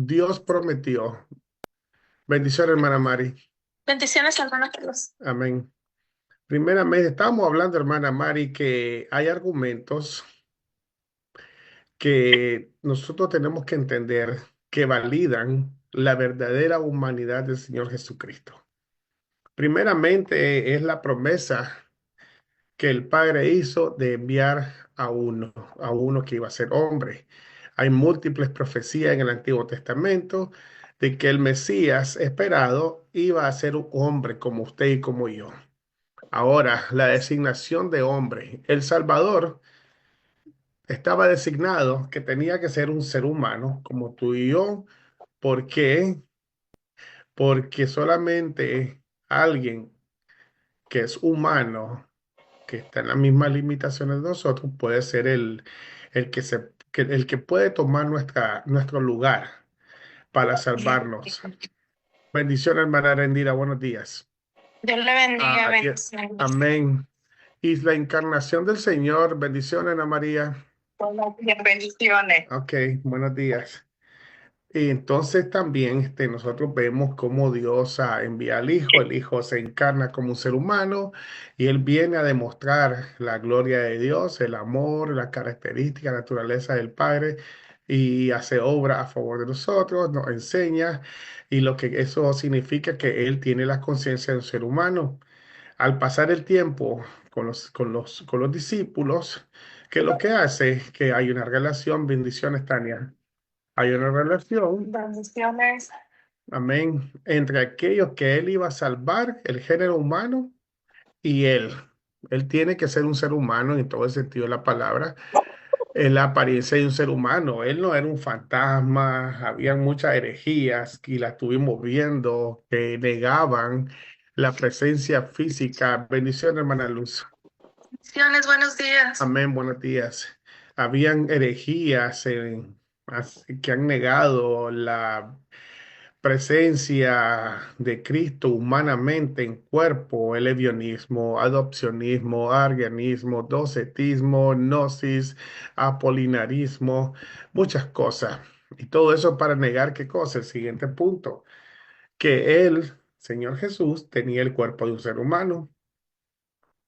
Dios prometió. Bendición, hermana Mari. Bendiciones, hermano Carlos. Amén. Primeramente, estábamos hablando, hermana Mari, que hay argumentos que nosotros tenemos que entender que validan la verdadera humanidad del Señor Jesucristo. Primeramente, es la promesa que el Padre hizo de enviar a uno que iba a ser hombre. Hay múltiples profecías en el Antiguo Testamento de que el Mesías esperado iba a ser un hombre como usted y como yo. Ahora, la designación de hombre, el Salvador estaba designado que tenía que ser un ser humano como tú y yo. ¿Por qué? Porque solamente alguien que es humano, que está en las mismas limitaciones de nosotros, puede ser el que puede tomar nuestro lugar para salvarnos. Bendiciones, hermana Rendira, buenos días. Dios le bendiga, Ah, bendiciones. amén. Y la encarnación del Señor, bendiciones, Ana María. Buenos días, bendiciones. Ok, buenos días. Y entonces también nosotros vemos cómo Dios envía al Hijo, el Hijo se encarna como un ser humano y Él viene a demostrar la gloria de Dios, el amor, la característica, la naturaleza del Padre y hace obra a favor de nosotros, nos enseña y lo que eso significa que Él tiene la conciencia de un ser humano. Al pasar el tiempo con los discípulos, que lo que hace es que hay una relación, bendiciones, Tania. Hay una relación, Bendiciones. amén, entre aquellos que él iba a salvar, el género humano, y él. Él tiene que ser un ser humano en todo el sentido de la palabra, en la apariencia de un ser humano. Él no era un fantasma, había muchas herejías y las estuvimos viendo que negaban la presencia física. Bendición, hermana Luz. Bendiciones, buenos días. Amén, buenos días. Habían herejías que han negado la presencia de Cristo humanamente en cuerpo, el lesbianismo, adopcionismo, arrianismo, docetismo, gnosis, apolinarismo, muchas cosas. Y todo eso para negar qué cosa, el siguiente punto, que el Señor Jesús tenía el cuerpo de un ser humano.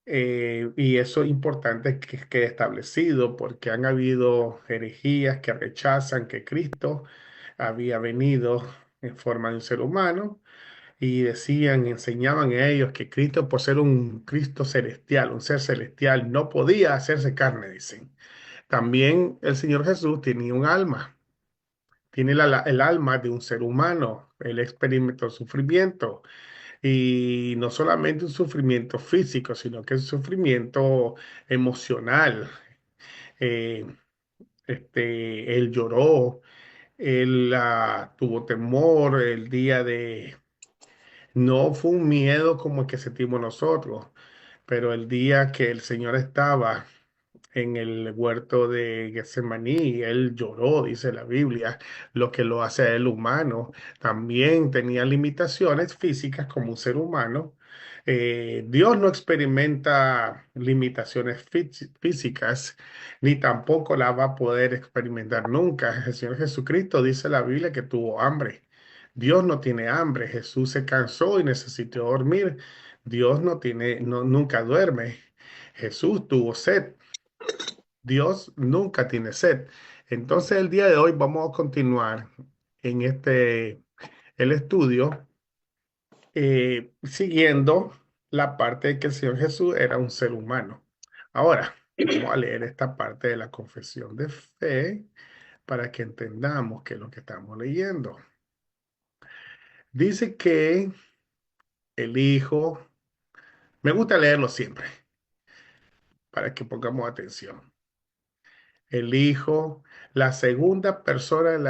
Y eso es importante que quede establecido porque han habido herejías que rechazan que Cristo había venido en forma de un ser humano y decían, enseñaban a ellos que Cristo, por ser un Cristo celestial, un ser celestial, no podía hacerse carne, dicen. También el Señor Jesús tenía un alma, tiene el alma de un ser humano. Él experimentó sufrimiento y no solamente un sufrimiento físico, sino que un sufrimiento emocional. Eh, él lloró, él tuvo temor el día de... No fue un miedo como el que sentimos nosotros, pero el día que el Señor estaba en el huerto de Getsemaní, él lloró, dice la Biblia, lo que lo hace a él humano. También tenía limitaciones físicas como un ser humano. Dios no experimenta limitaciones físicas, ni tampoco la va a poder experimentar nunca. El Señor Jesucristo dice la Biblia que tuvo hambre. Dios no tiene hambre. Jesús se cansó y necesitó dormir. Dios no tiene, no, nunca duerme. Jesús tuvo sed. Dios nunca tiene sed. Entonces, el día de hoy vamos a continuar en el estudio, siguiendo la parte de que el Señor Jesús era un ser humano. Ahora, vamos a leer esta parte de la confesión de fe para que entendamos qué es lo que estamos leyendo. Dice que el Hijo, me gusta leerlo siempre para que pongamos atención. El Hijo, la segunda persona en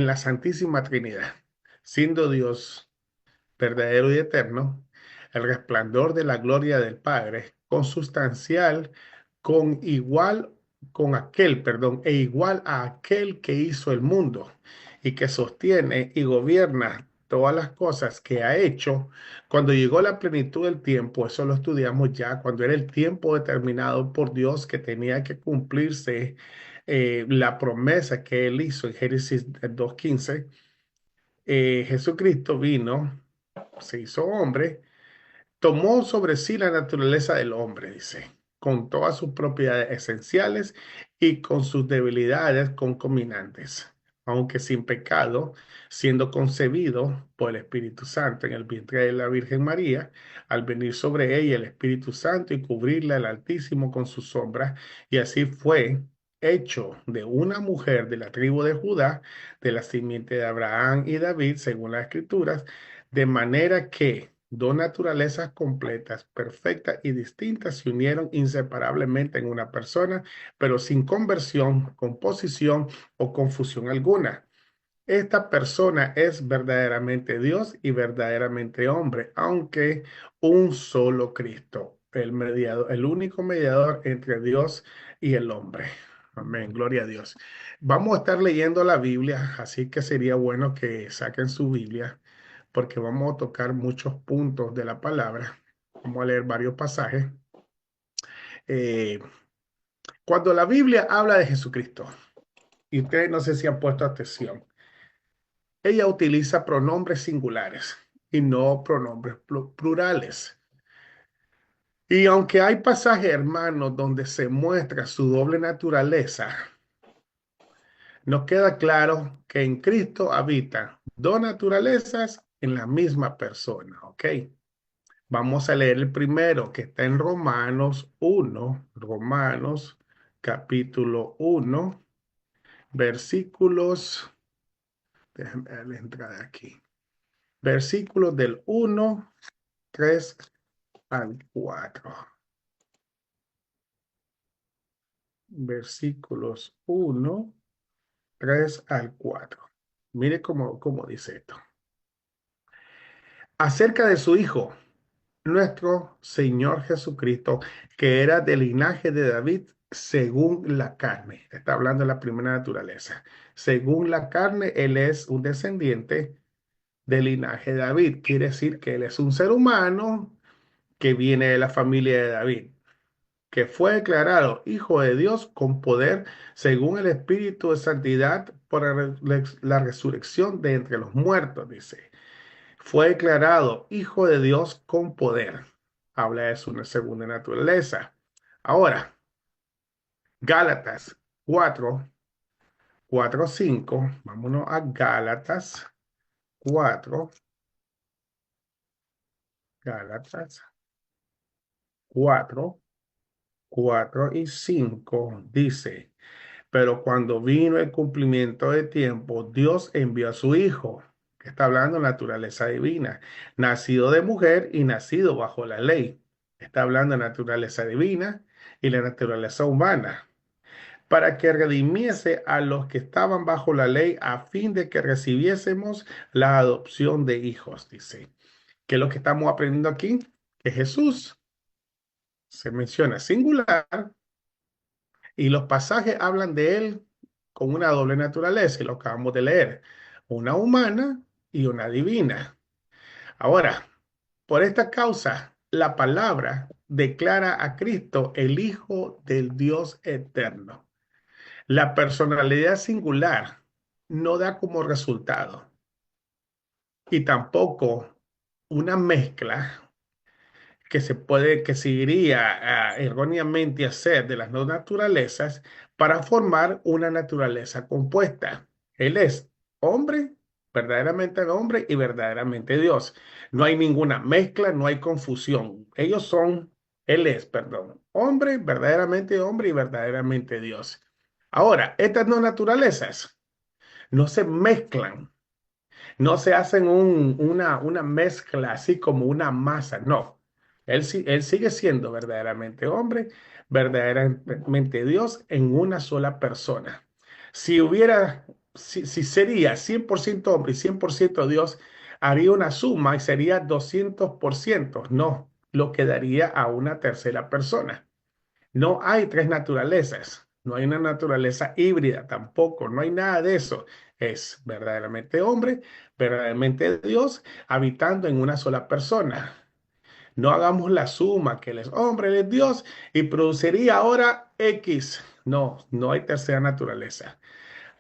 la Santísima Trinidad, siendo Dios verdadero y eterno, el resplandor de la gloria del Padre, consubstancial con igual, con aquel, perdón, e igual a aquel que hizo el mundo y que sostiene y gobierna todas las cosas que ha hecho. Cuando llegó la plenitud del tiempo, eso lo estudiamos ya, cuando era el tiempo determinado por Dios que tenía que cumplirse la promesa que él hizo en Génesis 2:15, Jesucristo vino, se hizo hombre, tomó sobre sí la naturaleza del hombre, dice, con todas sus propiedades esenciales y con sus debilidades concominantes, aunque sin pecado, siendo concebido por el Espíritu Santo en el vientre de la Virgen María, al venir sobre ella el Espíritu Santo y cubrirla el Altísimo con su sombra, y así fue hecho de una mujer de la tribu de Judá, de la simiente de Abraham y David, según las Escrituras, de manera que dos naturalezas completas, perfectas y distintas se unieron inseparablemente en una persona, pero sin conversión, composición o confusión alguna. Esta persona es verdaderamente Dios y verdaderamente hombre, aunque un solo Cristo, el mediador, el único mediador entre Dios y el hombre. Amén, gloria a Dios. Vamos a estar leyendo la Biblia, así que sería bueno que saquen su Biblia, porque vamos a tocar muchos puntos de la palabra. Vamos a leer varios pasajes. Eh, Cuando la Biblia habla de Jesucristo, y ustedes no sé si han puesto atención, ella utiliza pronombres singulares y no pronombres plurales. Y aunque hay pasajes, hermanos, donde se muestra su doble naturaleza, nos queda claro que en Cristo habitan dos naturalezas en la misma persona, ¿ok? Vamos a leer el primero que está en Romanos 1, Romanos capítulo 1, versículos, déjenme dar la entrada aquí, versículos del 1, 3 al 4. Versículos 1, 3 al 4. Mire cómo dice esto. Acerca de su Hijo, nuestro Señor Jesucristo, que era del linaje de David según la carne. Está hablando de la primera naturaleza. Según la carne, Él es un descendiente del linaje de David. Quiere decir que Él es un ser humano que viene de la familia de David, que fue declarado Hijo de Dios con poder según el Espíritu de Santidad por la resurrección de entre los muertos, dice. Fue declarado Hijo de Dios con poder. Habla de su segunda naturaleza. Ahora, Gálatas 4:5. Vámonos a Gálatas 4. Gálatas 4:4 y 5 dice: Pero cuando vino el cumplimiento de tiempo, Dios envió a su Hijo, que está hablando de naturaleza divina, nacido de mujer y nacido bajo la ley. Está hablando de naturaleza divina y la naturaleza humana, para que redimiese a los que estaban bajo la ley, a fin de que recibiésemos la adopción de hijos, dice. ¿Qué es lo que estamos aprendiendo aquí? Que Jesús se menciona singular y los pasajes hablan de él con una doble naturaleza, y lo acabamos de leer, una humana y una divina. Ahora, por esta causa, la palabra declara a Cristo el Hijo del Dios eterno. La personalidad singular no da como resultado, y tampoco una mezcla que se iría erróneamente a hacer de las dos naturalezas para formar una naturaleza compuesta. Él es hombre, verdaderamente hombre y verdaderamente Dios. No hay ninguna mezcla, no hay confusión. Él es, perdón, hombre y verdaderamente Dios. Ahora, estas dos naturalezas no se mezclan, no se hacen una mezcla así como una masa, no. Él sigue siendo verdaderamente hombre, verdaderamente Dios en una sola persona. Si sería 100% hombre y 100% Dios, haría una suma y sería 200%. No, lo quedaría a una tercera persona. No hay tres naturalezas, no hay una naturaleza híbrida tampoco, no hay nada de eso. Es verdaderamente hombre, verdaderamente Dios, habitando en una sola persona. No hagamos la suma que Él es hombre, Él es Dios y produciría ahora X. No, no hay tercera naturaleza.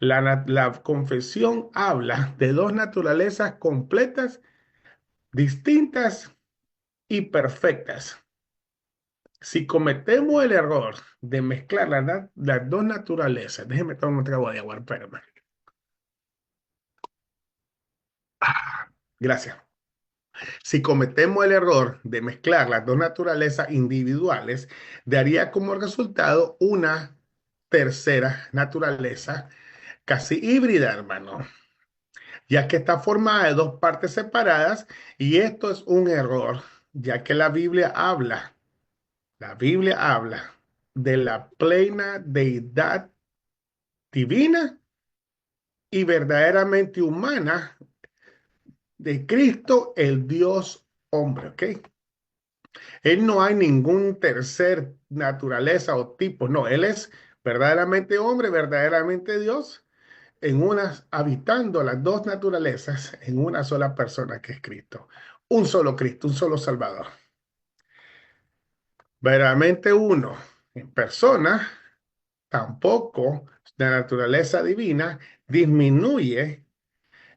La confesión habla de dos naturalezas completas, distintas y perfectas. Si cometemos el error de mezclar las dos naturalezas, déjeme tomar un trago de agua, espérame. Gracias. Si cometemos el error de mezclar las dos naturalezas individuales, daría como resultado una tercera naturaleza casi híbrida, hermano, ya que está formada de dos partes separadas y esto es un error, ya que la Biblia habla de la plena deidad divina y verdaderamente humana de Cristo, el Dios hombre, ¿ok? Él no hay ningún tercer naturaleza o tipo, no, él es verdaderamente hombre, verdaderamente Dios, habitando las dos naturalezas en una sola persona que es Cristo. Un solo Cristo, un solo Salvador. Verdaderamente uno en persona, tampoco la naturaleza divina disminuye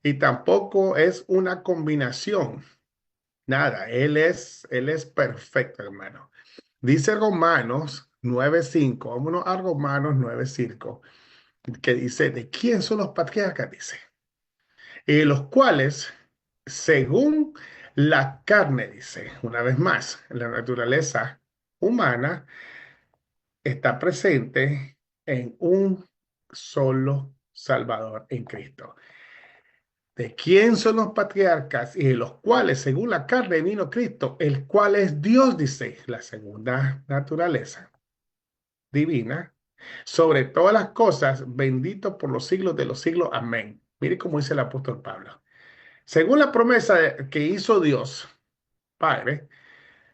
y tampoco es una combinación. Nada, él es perfecto, hermano. Dice Romanos 9:5, vámonos a Romanos 9:5, que dice, ¿de quién son los patriarcas? Dice, los cuales, según la carne, dice, una vez más, la naturaleza humana está presente en un solo Salvador en Cristo. ¿De quién son los patriarcas? Y de los cuales, según la carne, vino Cristo, el cual es Dios, dice, la segunda naturaleza divina, sobre todas las cosas, bendito por los siglos de los siglos. Amén. Mire cómo dice el apóstol Pablo. Según la promesa que hizo Dios, Padre,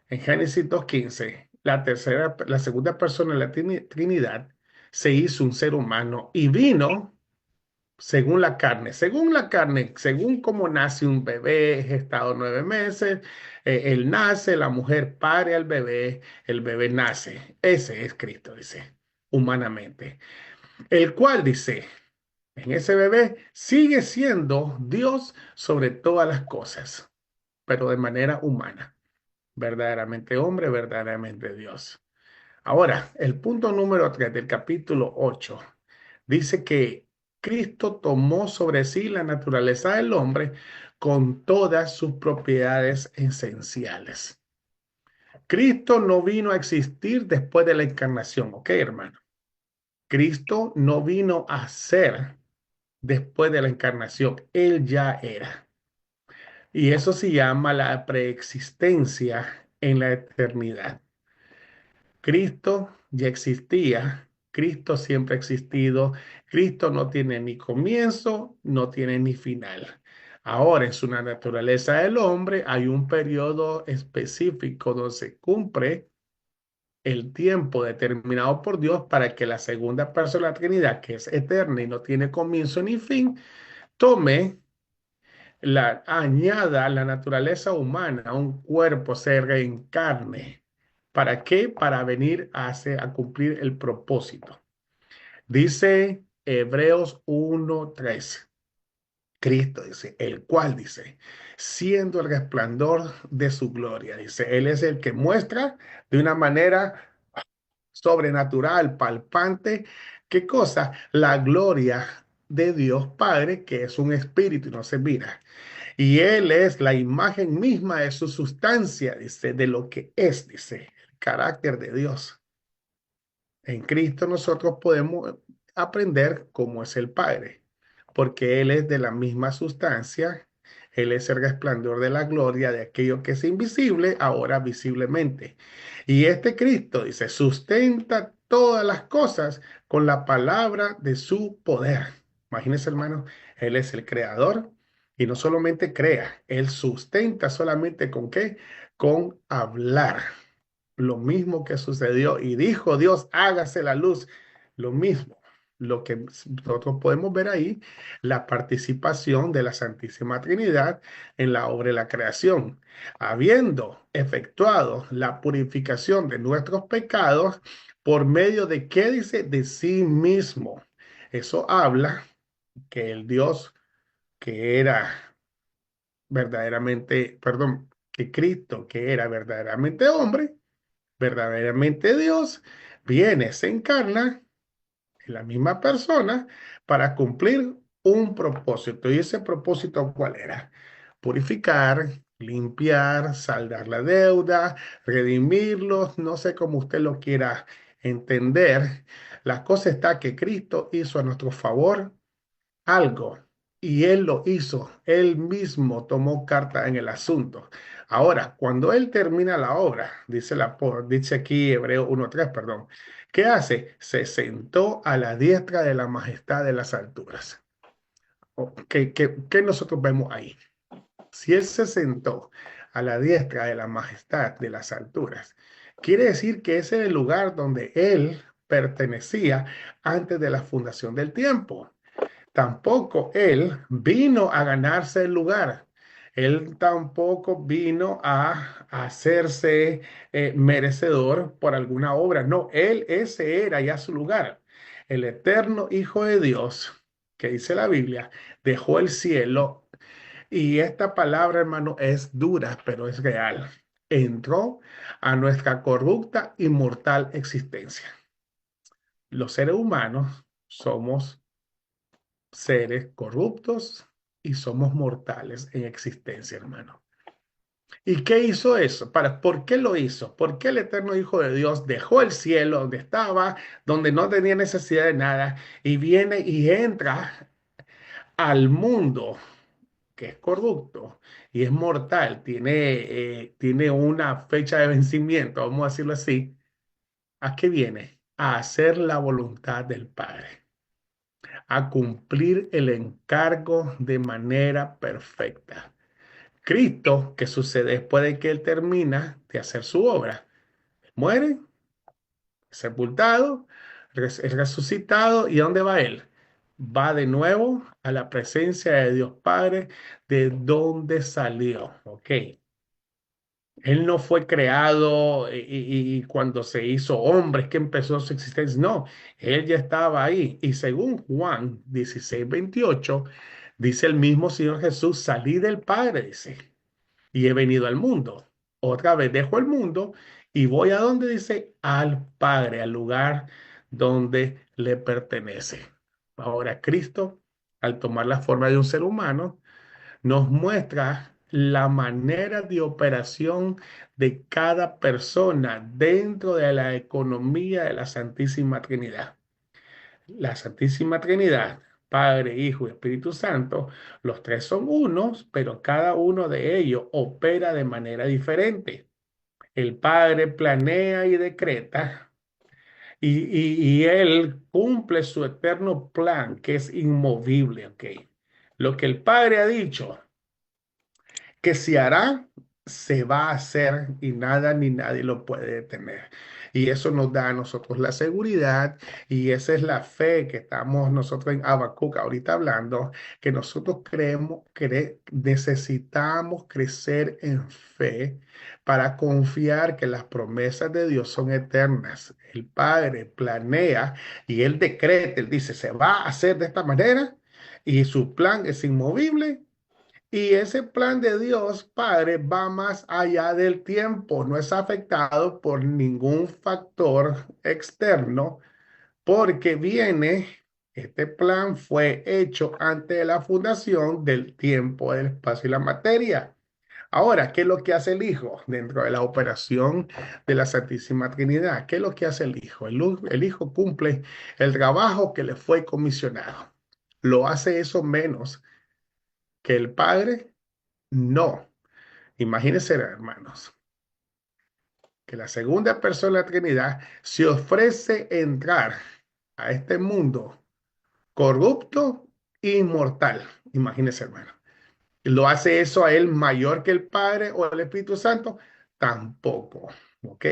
en Génesis 2:15, la segunda persona de la Trinidad se hizo un ser humano y vino según cómo nace un bebé, gestado 9 meses, él nace, la mujer pare al bebé, el bebé nace. Ese es Cristo, dice, humanamente. El cual dice, en ese bebé sigue siendo Dios sobre todas las cosas, pero de manera humana, verdaderamente hombre, verdaderamente Dios. Ahora, el punto número 3 del capítulo 8 dice que Cristo tomó sobre sí la naturaleza del hombre con todas sus propiedades esenciales. Cristo no vino a existir después de la encarnación, ¿ok, hermano? Cristo no vino a ser después de la encarnación, Él ya era. Y eso se llama la preexistencia en la eternidad. Cristo ya existía, Cristo siempre ha existido, Cristo no tiene ni comienzo, no tiene ni final. Ahora, en su naturaleza del hombre, hay un periodo específico donde se cumple el tiempo determinado por Dios para que la segunda persona de la Trinidad, que es eterna y no tiene comienzo ni fin, tome añada la naturaleza humana a un cuerpo, se reencarne. ¿Para qué? Para venir a cumplir el propósito. Dice Hebreos 1:3. Cristo dice, el cual dice, siendo el resplandor de su gloria, dice, Él es el que muestra de una manera sobrenatural, palpante, ¿qué cosa? La gloria de Dios Padre, que es un espíritu y no se mira. Y Él es la imagen misma de su sustancia, dice, de lo que es, dice, el carácter de Dios. En Cristo nosotros podemos aprender cómo es el Padre, porque Él es de la misma sustancia, Él es el resplandor de la gloria de aquello que es invisible, ahora visiblemente. Y este Cristo, dice, sustenta todas las cosas con la palabra de su poder. Imagínense, hermano, Él es el creador y no solamente crea, Él sustenta solamente con qué, con hablar. Lo mismo que sucedió y dijo Dios, hágase la luz. Lo mismo. lo que nosotros podemos ver ahí, la participación de la Santísima Trinidad en la obra de la creación. Habiendo efectuado la purificación de nuestros pecados por medio de, ¿qué dice? De sí mismo. Eso habla que el Dios que era verdaderamente, perdón, que Cristo, que era verdaderamente hombre, verdaderamente Dios, viene, se encarna en la misma persona para cumplir un propósito. ¿Y ese propósito cuál era? Purificar, limpiar, saldar la deuda, redimirlos, no sé cómo usted lo quiera entender. La cosa está que Cristo hizo a nuestro favor algo y él lo hizo, él mismo tomó carta en el asunto. Ahora, cuando él termina la obra, dice aquí Hebreo 1:3, perdón, ¿qué hace? Se sentó a la diestra de la majestad de las alturas. ¿Qué nosotros vemos ahí? Si él se sentó a la diestra de la majestad de las alturas, quiere decir que ese es el lugar donde él pertenecía antes de la fundación del tiempo. Tampoco él vino a ganarse el lugar. Él tampoco vino a hacerse merecedor por alguna obra. No, él ese era ya su lugar. El eterno Hijo de Dios, que dice la Biblia, dejó el cielo y esta palabra, hermano, es dura, pero es real. Entró a nuestra corrupta y mortal existencia. Los seres humanos somos seres corruptos y somos mortales en existencia, hermano. ¿Y qué hizo eso? ¿Por qué lo hizo? ¿Por qué el eterno Hijo de Dios dejó el cielo donde estaba, donde no tenía necesidad de nada, y viene y entra al mundo que es corrupto y es mortal, tiene una fecha de vencimiento, vamos a decirlo así? ¿A qué viene? A hacer la voluntad del Padre, a cumplir el encargo de manera perfecta. Cristo, ¿qué sucede después de que Él termina de hacer su obra? Muere, sepultado, es resucitado, ¿y a dónde va Él? Va de nuevo a la presencia de Dios Padre, de donde salió, ¿ok? Él no fue creado y cuando se hizo hombre es que empezó su existencia. No, él ya estaba ahí. Y según Juan 16:28, dice el mismo Señor Jesús, salí del Padre, dice, y he venido al mundo. Otra vez dejo el mundo y voy a donde dice, al Padre, al lugar donde le pertenece. Ahora, Cristo, al tomar la forma de un ser humano, nos muestra la manera de operación de cada persona dentro de la economía de la Santísima Trinidad. La Santísima Trinidad, Padre, Hijo y Espíritu Santo, los tres son unos, pero cada uno de ellos opera de manera diferente. El Padre planea y decreta, y Él cumple su eterno plan, que es inmovible, ¿ok? Lo que el Padre ha dicho que se hará, se va a hacer y nada ni nadie lo puede detener. Y eso nos da a nosotros la seguridad y esa es la fe que estamos nosotros en Habacuc ahorita hablando, que nosotros creemos que necesitamos crecer en fe para confiar que las promesas de Dios son eternas. El Padre planea y Él decreta, Él dice, se va a hacer de esta manera y su plan es inmovible y ese plan de Dios, Padre, va más allá del tiempo, no es afectado por ningún factor externo, porque este plan fue hecho antes de la fundación del tiempo, del espacio y la materia. Ahora, ¿qué es lo que hace el Hijo dentro de la operación de la Santísima Trinidad? ¿Qué es lo que hace el Hijo? El Hijo cumple el trabajo que le fue comisionado. ¿Lo hace eso menos que el Padre? No. Imagínense, hermanos, que la segunda persona de la Trinidad se ofrece entrar a este mundo corrupto e inmortal. Imagínense, hermano. ¿Lo hace eso a él mayor que el Padre o el Espíritu Santo? Tampoco. ¿Ok?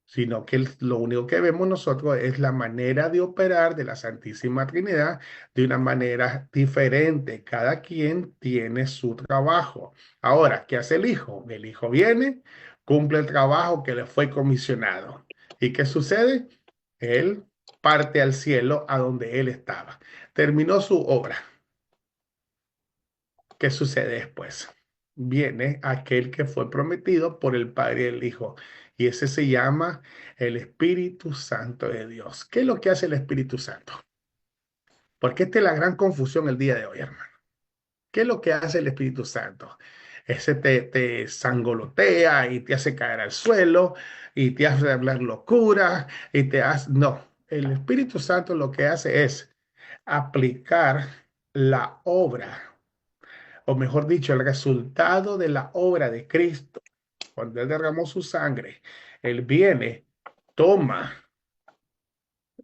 sino que lo único que vemos nosotros es la manera de operar de la Santísima Trinidad de una manera diferente. Cada quien tiene su trabajo. Ahora, ¿qué hace el Hijo? El Hijo viene, cumple el trabajo que le fue comisionado. ¿Y qué sucede? Él parte al cielo a donde él estaba. Terminó su obra. ¿Qué sucede después? Viene aquel que fue prometido por el Padre y el Hijo. Y ese se llama el Espíritu Santo de Dios. ¿Qué es lo que hace el Espíritu Santo? Porque esta es la gran confusión el día de hoy, hermano. ¿Qué es lo que hace el Espíritu Santo? Ese te sangolotea y te hace caer al suelo y te hace hablar locura y te hace... No, el Espíritu Santo lo que hace es aplicar la obra, o mejor dicho, el resultado de la obra de Cristo. Cuando Él derramó su sangre, Él viene, toma,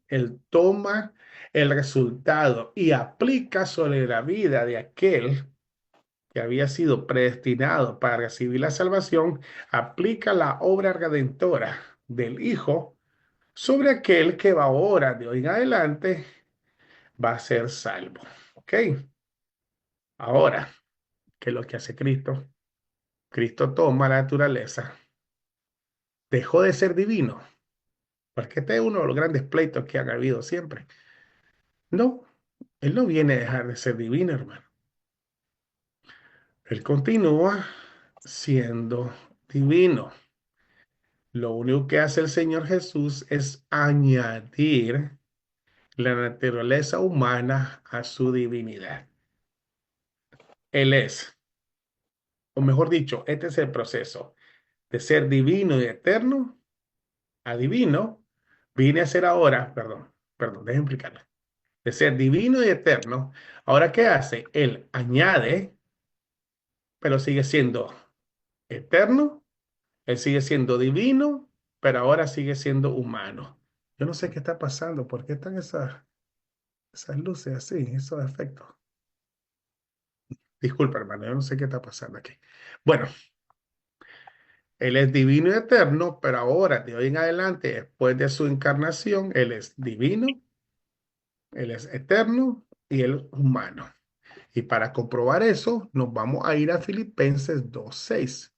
Él toma el resultado y aplica sobre la vida de aquel que había sido predestinado para recibir la salvación, aplica la obra redentora del Hijo sobre aquel que va ahora, de hoy en adelante, va a ser salvo. ¿Ok? Ahora, ¿qué es lo que hace Cristo? Cristo toma la naturaleza, dejó de ser divino, porque este es uno de los grandes pleitos que han habido siempre. No, Él no viene a dejar de ser divino, hermano. Él continúa siendo divino. Lo único que hace el Señor Jesús es añadir la naturaleza humana a su divinidad. Él es, o mejor dicho, este es el proceso de ser divino y eterno a divino. Vine a ser ahora, déjenme explicarlo. De ser divino y eterno, ahora ¿qué hace? Él añade, pero sigue siendo eterno, él sigue siendo divino, pero ahora sigue siendo humano. Yo no sé qué está pasando, ¿por qué están esas luces así, esos efectos? Disculpa, hermano, yo no sé qué está pasando aquí. Bueno, él es divino y eterno, pero ahora, de hoy en adelante, después de su encarnación, él es divino, él es eterno y él es humano. Y para comprobar eso, nos vamos a ir a Filipenses 2:6.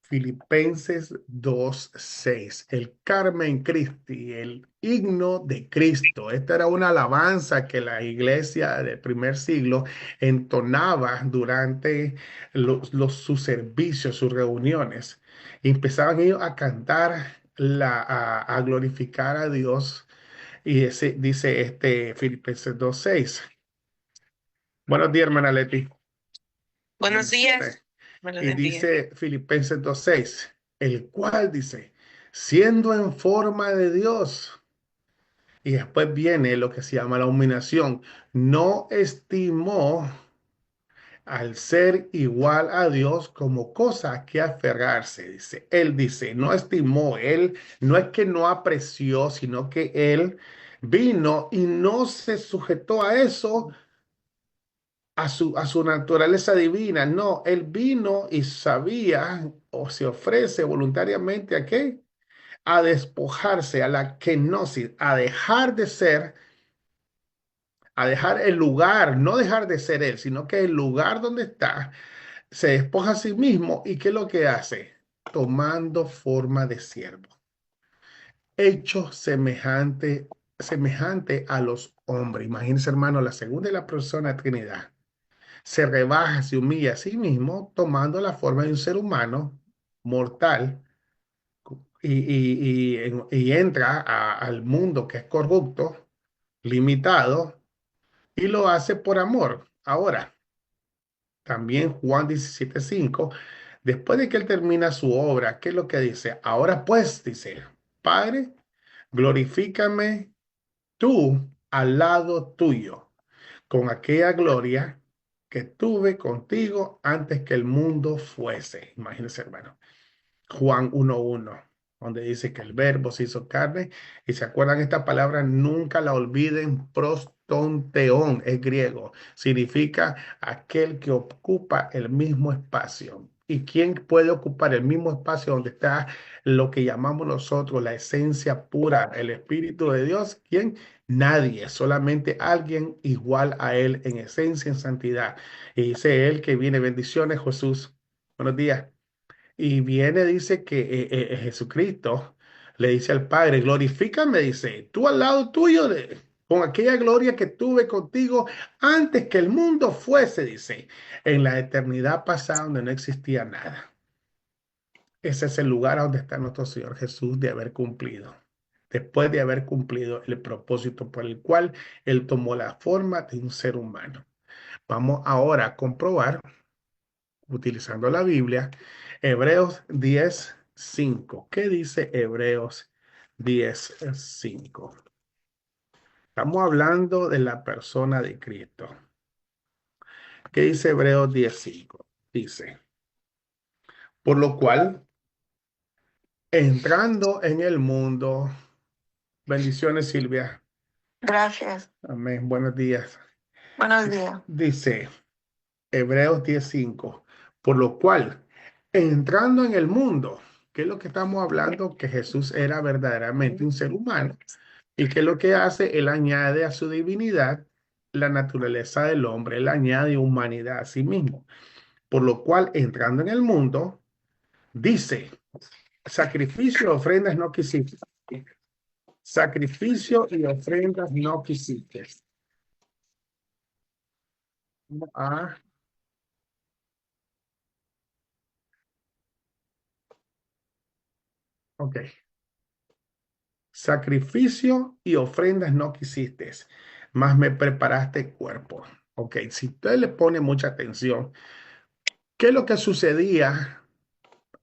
Filipenses 2:6. El Carmen Christi, el himno de Cristo. Esta era una alabanza que la iglesia del primer siglo entonaba durante sus servicios, sus reuniones. Y empezaban ellos a cantar, a glorificar a Dios. Y ese, dice Filipenses 2:6. Buenos días, hermana Leti. Buenos días. Buenos Y días. dice Filipenses 2:6, el cual dice, siendo en forma de Dios. Y después viene lo que se llama la humillación. No estimó al ser igual a Dios como cosa a que aferrarse, dice. Él dice, no estimó, él no es que no apreció, sino que él vino y no se sujetó a eso, a su naturaleza divina. No, él vino y sabía o se ofrece voluntariamente a qué? A despojarse, a la kenosis, a dejar de ser, a dejar el lugar, no dejar de ser él, sino que el lugar donde está, se despoja a sí mismo. ¿Y qué es lo que hace? Tomando forma de siervo, hecho semejante a los hombres. Imagínense, hermano, la segunda y la persona de Trinidad se rebaja, se humilla a sí mismo, tomando la forma de un ser humano mortal y entra al mundo que es corrupto, limitado, y lo hace por amor. Ahora, también Juan 17:5, después de que él termina su obra, ¿qué es lo que dice? Ahora pues, dice, Padre, glorifícame tú al lado tuyo con aquella gloria que tuve contigo antes que el mundo fuese. Imagínense, hermano. Juan 1:1, donde dice que el verbo se hizo carne. Y se acuerdan esta palabra, nunca la olviden, prostonteón, es griego. Significa aquel que ocupa el mismo espacio. ¿Y quién puede ocupar el mismo espacio donde está lo que llamamos nosotros la esencia pura, el Espíritu de Dios? ¿Quién? Nadie, solamente alguien igual a Él en esencia, en santidad. Y dice Él que viene, bendiciones, Jesús. Buenos días. Y viene, dice que Jesucristo le dice al Padre, glorifícame, dice, tú al lado tuyo, con aquella gloria que tuve contigo antes que el mundo fuese, dice, en la eternidad pasada donde no existía nada. Ese es el lugar a donde está nuestro Señor Jesús de haber cumplido. Después de haber cumplido el propósito por el cual Él tomó la forma de un ser humano. Vamos ahora a comprobar utilizando la Biblia, Hebreos 10:5. ¿Qué dice Hebreos 10:5? Estamos hablando de la persona de Cristo. ¿Qué dice Hebreos 10:5? Dice, por lo cual, entrando en el mundo, bendiciones Silvia. Gracias. Amén. Buenos días. Buenos días. Dice Hebreos 10:5, por lo cual, entrando en el mundo, ¿qué es lo que estamos hablando? Que Jesús era verdaderamente un ser humano. ¿Y qué es lo que hace? Él añade a su divinidad la naturaleza del hombre, él añade humanidad a sí mismo. Por lo cual, entrando en el mundo, dice, sacrificio y ofrendas no quisiste. Sacrificio y ofrendas no quisiste. Ah, ok. Sacrificio y ofrendas no quisiste, mas me preparaste cuerpo. Ok, si usted le pone mucha atención, ¿qué es lo que sucedía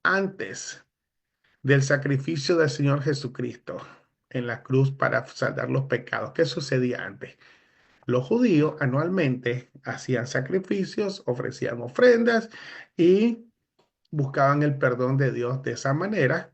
antes del sacrificio del Señor Jesucristo en la cruz para saldar los pecados? ¿Qué sucedía antes? Los judíos anualmente hacían sacrificios, ofrecían ofrendas y buscaban el perdón de Dios de esa manera.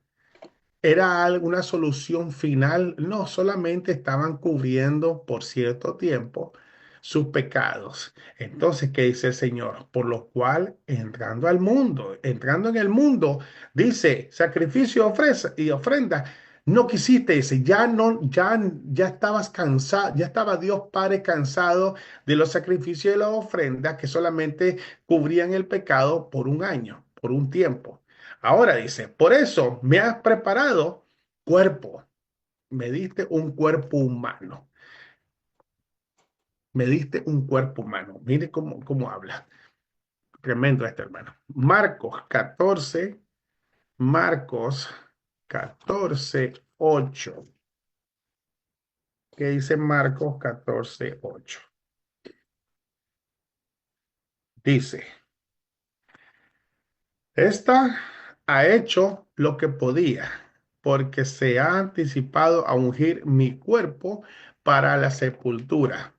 ¿Era alguna solución final? No, solamente estaban cubriendo por cierto tiempo sus pecados. Entonces, ¿qué dice el Señor? Por lo cual, entrando al mundo, entrando en el mundo, dice, sacrificio y ofrenda, no quisiste, dice, ya no, ya estabas cansado, ya estaba Dios Padre cansado de los sacrificios y las ofrendas que solamente cubrían el pecado por un año, por un tiempo. Ahora dice, por eso me has preparado cuerpo, me diste un cuerpo humano, me diste un cuerpo humano. Mire cómo habla. Tremendo este hermano. Marcos 14:8. ¿Qué dice Marcos 14:8? Dice, esta ha hecho lo que podía, porque se ha anticipado a ungir mi cuerpo para la sepultura.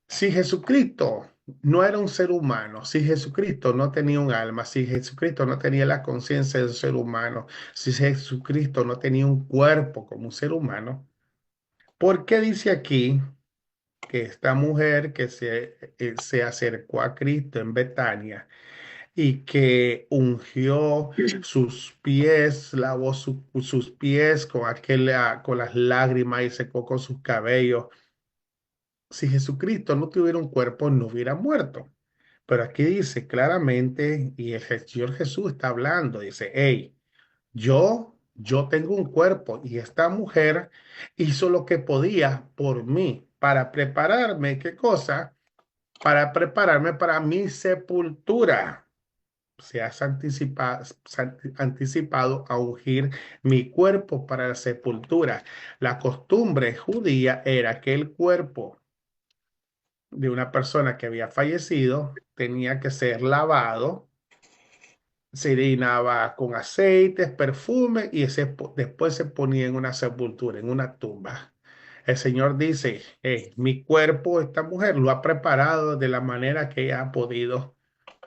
Si Jesucristo no era un ser humano, si Jesucristo no tenía un alma, si Jesucristo no tenía la conciencia de un ser humano, si Jesucristo no tenía un cuerpo como un ser humano, ¿por qué dice aquí que esta mujer que se acercó a Cristo en Betania y que ungió sus pies, lavó sus pies con las lágrimas y secó con sus cabellos? Si Jesucristo no tuviera un cuerpo, no hubiera muerto. Pero aquí dice claramente, y el Señor Jesús está hablando, dice, hey, yo tengo un cuerpo y esta mujer hizo lo que podía por mí para prepararme, ¿qué cosa? Para prepararme para mi sepultura. Se ha anticipado a ungir mi cuerpo para la sepultura. La costumbre judía era que el cuerpo de una persona que había fallecido tenía que ser lavado, se llenaba con aceites, perfume y después se ponía en una sepultura, en una tumba. El Señor dice, mi cuerpo, esta mujer lo ha preparado de la manera que ella ha podido.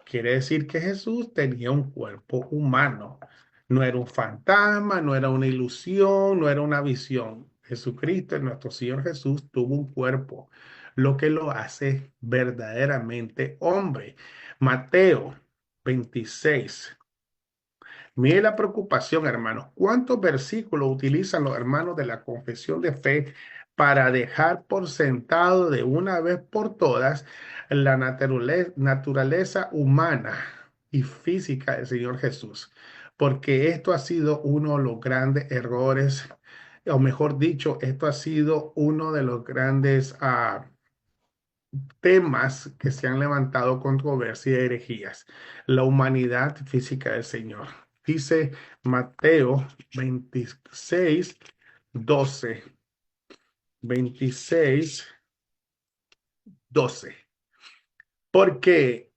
Quiere decir que Jesús tenía un cuerpo humano. No era un fantasma, no era una ilusión, no era una visión. Jesucristo, nuestro Señor Jesús, tuvo un cuerpo, lo que lo hace verdaderamente hombre. Mateo 26. Mire la preocupación, hermanos. ¿Cuántos versículos utilizan los hermanos de la confesión de fe para dejar por sentado de una vez por todas la naturaleza humana y física del Señor Jesús? Porque esto ha sido uno de los grandes errores, o mejor dicho, esto ha sido uno de los grandes temas que se han levantado controversia y herejías, la humanidad física del Señor. Dice Mateo 26, 12, 26, 12. Porque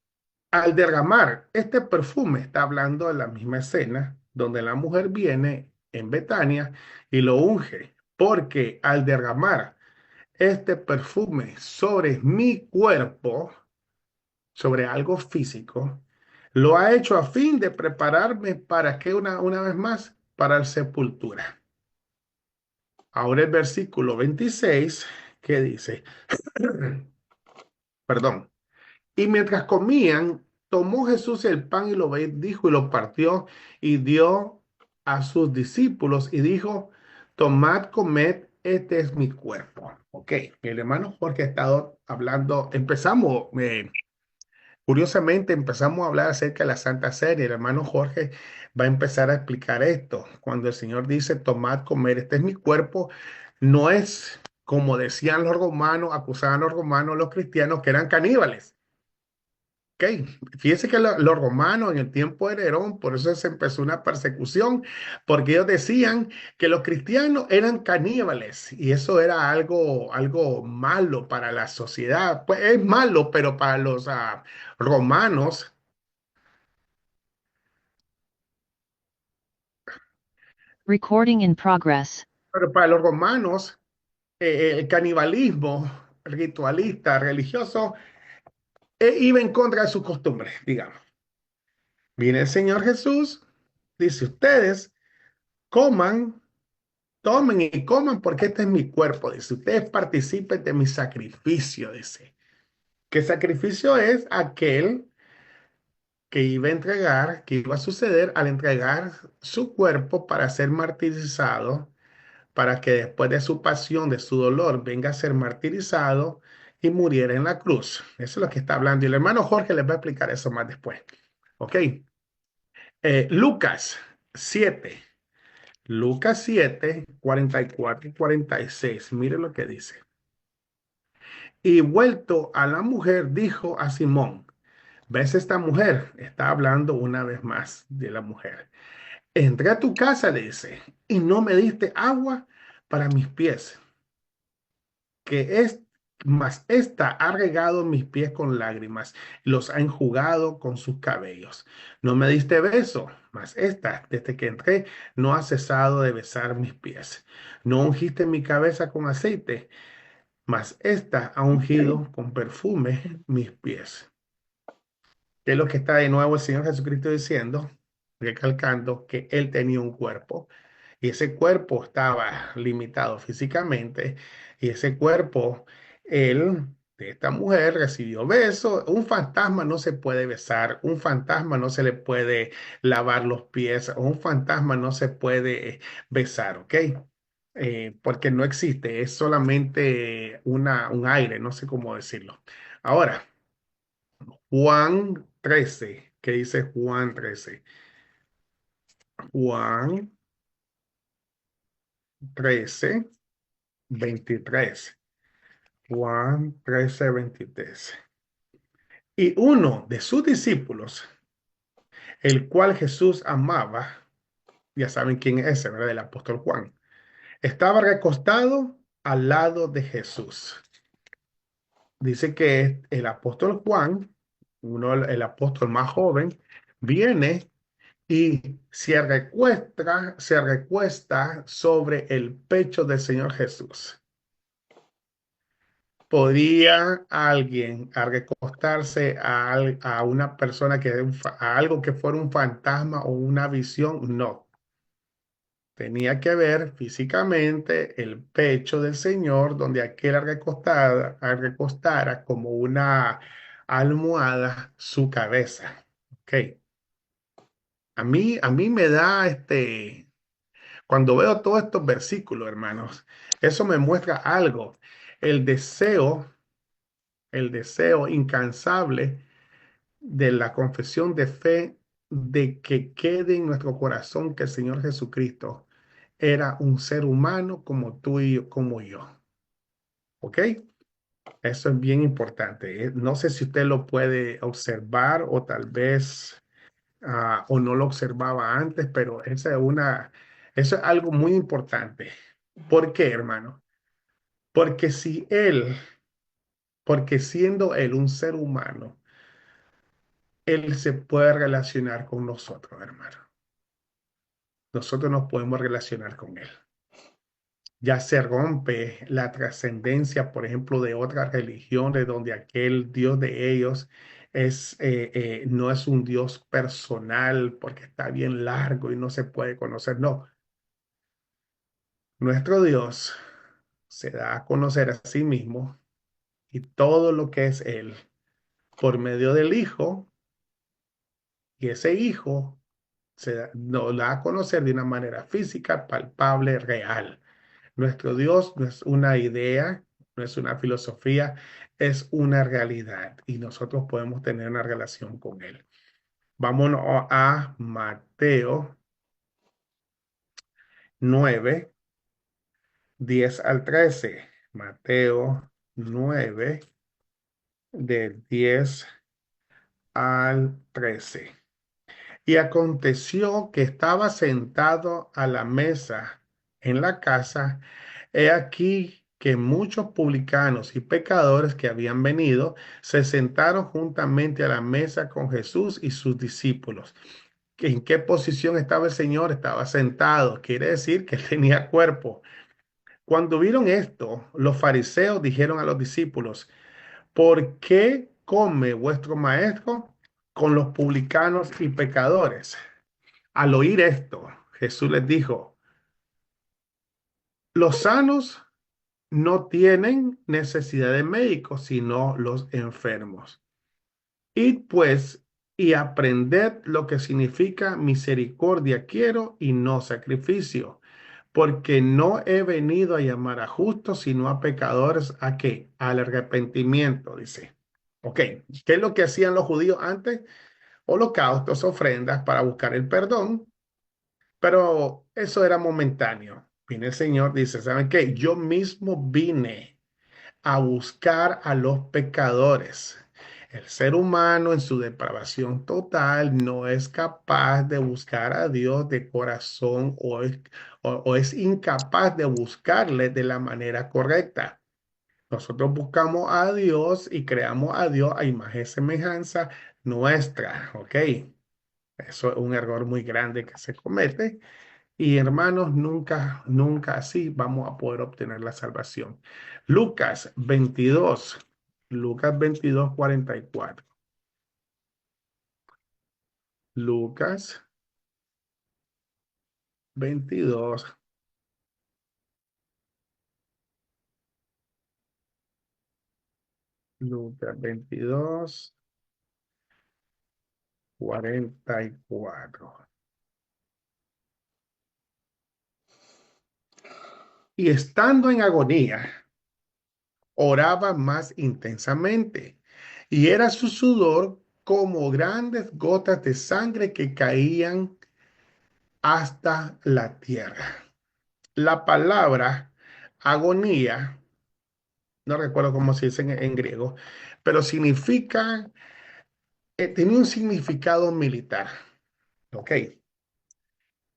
al derramar este perfume, está hablando de la misma escena donde la mujer viene en Betania y lo unge, porque al derramar este perfume sobre mi cuerpo, sobre algo físico, lo ha hecho a fin de prepararme para que una vez más, para la sepultura. Ahora el versículo 26 que dice, perdón, y mientras comían, tomó Jesús el pan y lo bendijo y lo partió y dio a sus discípulos y dijo, tomad, comed, este es mi cuerpo. Ok, el hermano Jorge ha estado hablando, curiosamente, empezamos a hablar acerca de la Santa Cena. El hermano Jorge va a empezar a explicar esto. Cuando el Señor dice, tomad, comer, este es mi cuerpo, no es como decían los romanos, acusaban a los romanos, los cristianos, que eran caníbales. Ok, fíjense que los romanos en el tiempo de Nerón, por eso se empezó una persecución, porque ellos decían que los cristianos eran caníbales y eso era algo malo para la sociedad. Pues es malo, pero para los romanos, Recording in progress. pero para los romanos, el canibalismo ritualista, religioso, iba en contra de sus costumbres, digamos. Viene el Señor Jesús, dice, ustedes coman. Tomen y coman porque este es mi cuerpo, dice. Ustedes participen de mi sacrificio, dice. ¿Qué sacrificio es? Aquel que iba a entregar, que iba a suceder al entregar su cuerpo para ser martirizado, para que después de su pasión, de su dolor, venga a ser martirizado y muriera en la cruz. Eso es lo que está hablando. Y el hermano Jorge les va a explicar eso más después. ¿Ok? Lucas 7. Lucas 7, 44 y 46. Mire lo que dice. Y vuelto a la mujer, dijo a Simón, ¿ves esta mujer? Está hablando una vez más de la mujer. Entré a tu casa, le dice, y no me diste agua para mis pies, que es, mas esta ha regado mis pies con lágrimas, y los ha enjugado con sus cabellos. No me diste beso, mas esta, desde que entré, no ha cesado de besar mis pies. No ungiste mi cabeza con aceite, mas esta ha ungido con perfume mis pies. ¿Qué es lo que está de nuevo el Señor Jesucristo diciendo? Recalcando que Él tenía un cuerpo y ese cuerpo estaba limitado físicamente y ese cuerpo, él, de esta mujer, recibió besos. Un fantasma no se puede besar, un fantasma no se le puede lavar los pies, o un fantasma no se puede besar, ¿ok? Porque no existe, es solamente un aire, no sé cómo decirlo. Ahora, Juan 13, ¿qué dice Juan 13? Juan 13, 23. Juan 13, 23. Y uno de sus discípulos, el cual Jesús amaba, ya saben quién es ese, ¿verdad? El apóstol Juan, estaba recostado al lado de Jesús. Dice que el apóstol Juan, el apóstol más joven, viene y se recuesta sobre el pecho del Señor Jesús. ¿Podría alguien a recostarse a una persona a algo que fuera un fantasma o una visión? No. Tenía que ver físicamente el pecho del Señor, donde aquel recostara como una almohada su cabeza. Ok. A mí me da cuando veo todos estos versículos, hermanos, eso me muestra algo. El deseo, el deseo incansable de la confesión de fe de que quede en nuestro corazón que el Señor Jesucristo era un ser humano como tú y yo, como yo. ¿Ok? Eso es bien importante. No sé si usted lo puede observar o tal vez o no lo observaba antes, pero eso es algo muy importante. ¿Por qué, hermano? Porque porque siendo él un ser humano, él se puede relacionar con nosotros, hermano. Nosotros nos podemos relacionar con él. Ya se rompe la trascendencia, por ejemplo, de otras religiones donde aquel Dios de ellos no es un Dios personal porque está bien largo y no se puede conocer. No, nuestro Dios se da a conocer a sí mismo y todo lo que es Él por medio del Hijo, y ese Hijo nos da a conocer de una manera física, palpable, real. Nuestro Dios no es una idea, no es una filosofía, es una realidad y nosotros podemos tener una relación con Él. Vámonos a Mateo 9, 10 al 13. Mateo 9, del 10 al 13. Y aconteció que estaba sentado a la mesa en la casa. He aquí que muchos publicanos y pecadores que habían venido se sentaron juntamente a la mesa con Jesús y sus discípulos. ¿En qué posición estaba el Señor? Estaba sentado. Quiere decir que él tenía cuerpo. Cuando vieron esto, los fariseos dijeron a los discípulos: ¿por qué come vuestro maestro con los publicanos y pecadores? Al oír esto, Jesús les dijo: los sanos no tienen necesidad de médicos, sino los enfermos. Id pues y aprended lo que significa misericordia quiero y no sacrificio, porque no he venido a llamar a justos, sino a pecadores. ¿A qué? Al arrepentimiento, dice. Ok, ¿qué es lo que hacían los judíos antes? Holocaustos, ofrendas para buscar el perdón, pero eso era momentáneo. Viene el Señor, dice: ¿saben qué? Yo mismo vine a buscar a los pecadores. El ser humano en su depravación total no es capaz de buscar a Dios de corazón o es incapaz de buscarle de la manera correcta. Nosotros buscamos a Dios y creamos a Dios a imagen y semejanza nuestra, ¿ok? Eso es un error muy grande que se comete. Y hermanos, nunca, nunca así vamos a poder obtener la salvación. Lucas 22, Lucas 22, 44. Lucas 22, Lucas 22, 44. Y estando en agonía, oraba más intensamente, y era su sudor como grandes gotas de sangre que caían hasta la tierra. La palabra agonía, no recuerdo cómo se dice en griego, pero significa, tiene un significado militar. ¿Ok?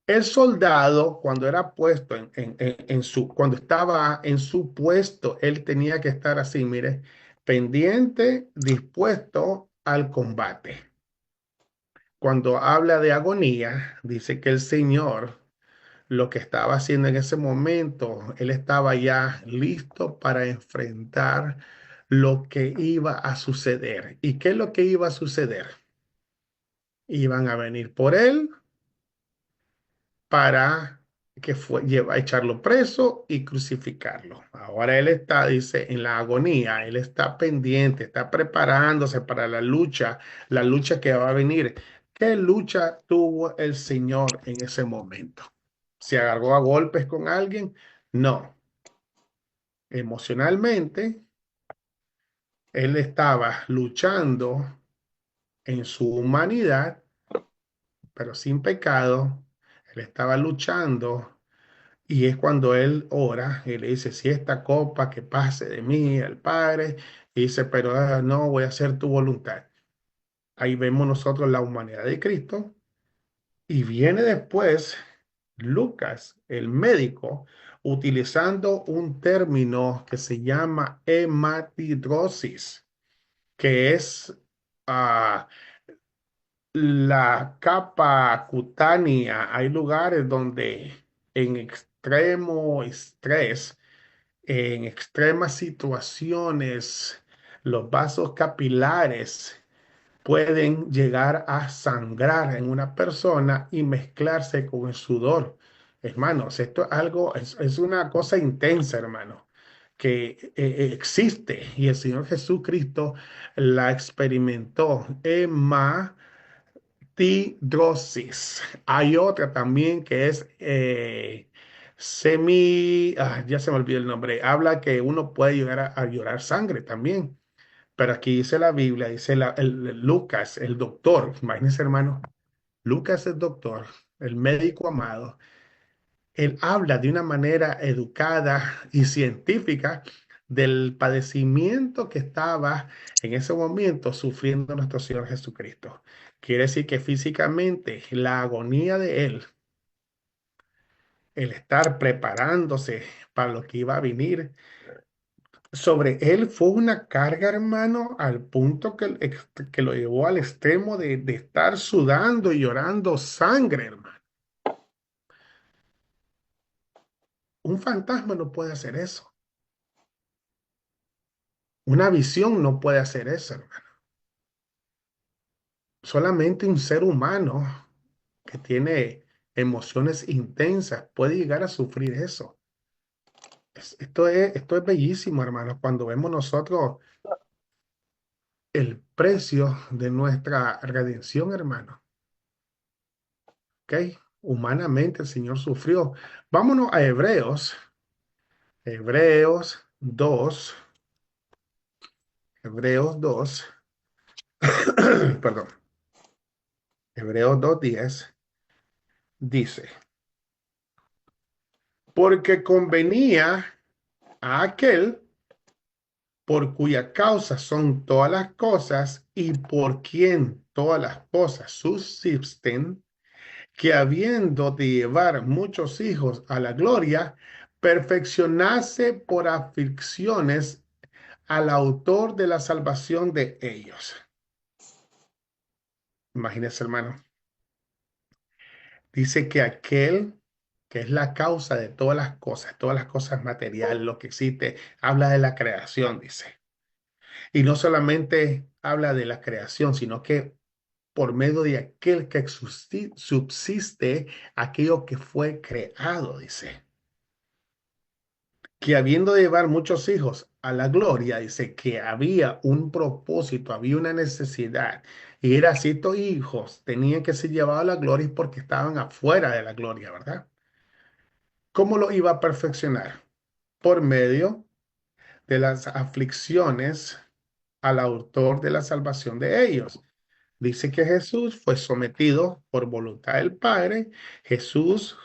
El soldado, cuando era puesto cuando estaba en su puesto, él tenía que estar así, mire, pendiente, dispuesto al combate. Cuando habla de agonía, dice que el Señor lo que estaba haciendo en ese momento, él estaba ya listo para enfrentar lo que iba a suceder. ¿Y qué es lo que iba a suceder? Iban a venir por él para echarlo preso y crucificarlo. Ahora él está, dice, en la agonía, él está pendiente, está preparándose para la lucha que va a venir. ¿Qué lucha tuvo el Señor en ese momento? ¿Se agarró a golpes con alguien? No. Emocionalmente, él estaba luchando en su humanidad, pero sin pecado. Él estaba luchando y es cuando él ora y le dice, si esta copa que pase de mí al Padre, y dice, pero no voy a hacer tu voluntad. Ahí vemos nosotros la humanidad de Cristo y viene después Lucas, el médico, utilizando un término que se llama hematidrosis, que es ah, la capa cutánea. Hay lugares donde en extremo estrés, en extremas situaciones, los vasos capilares pueden llegar a sangrar en una persona y mezclarse con el sudor. Hermanos, esto es algo, es una cosa intensa, hermano, que existe y el Señor Jesucristo la experimentó. Hematidrosis. Hay otra también que es ya se me olvidó el nombre. Habla que uno puede llegar a llorar sangre también. Pero aquí dice la Biblia, dice Lucas, el doctor, imagínense hermano, Lucas el doctor, el médico amado, él habla de una manera educada y científica del padecimiento que estaba en ese momento sufriendo nuestro Señor Jesucristo. Quiere decir que físicamente la agonía de él, el estar preparándose para lo que iba a venir, sobre él fue una carga, hermano, al punto que lo llevó al extremo de estar sudando y llorando sangre, hermano. Un fantasma no puede hacer eso. Una visión no puede hacer eso, hermano. Solamente un ser humano que tiene emociones intensas puede llegar a sufrir eso. Esto es bellísimo, hermano, cuando vemos nosotros el precio de nuestra redención, hermano. ¿Ok? Humanamente el Señor sufrió. Vámonos a Hebreos, Hebreos 2, Hebreos 2, perdón, Hebreos 2:10 dice, porque convenía a aquel por cuya causa son todas las cosas y por quien todas las cosas subsisten, que habiendo de llevar muchos hijos a la gloria, perfeccionase por aflicciones al autor de la salvación de ellos. Imagínese, hermano. Dice que aquel que es la causa de todas las cosas materiales, lo que existe, habla de la creación, dice. Y no solamente habla de la creación, sino que por medio de aquel que subsiste aquello que fue creado, dice. Que habiendo de llevar muchos hijos a la gloria, dice que había un propósito, había una necesidad. Y era si estos hijos tenían que ser llevados a la gloria porque estaban afuera de la gloria, ¿verdad? ¿Cómo lo iba a perfeccionar? Por medio de las aflicciones al autor de la salvación de ellos. Dice que Jesús fue sometido por voluntad del Padre. Jesús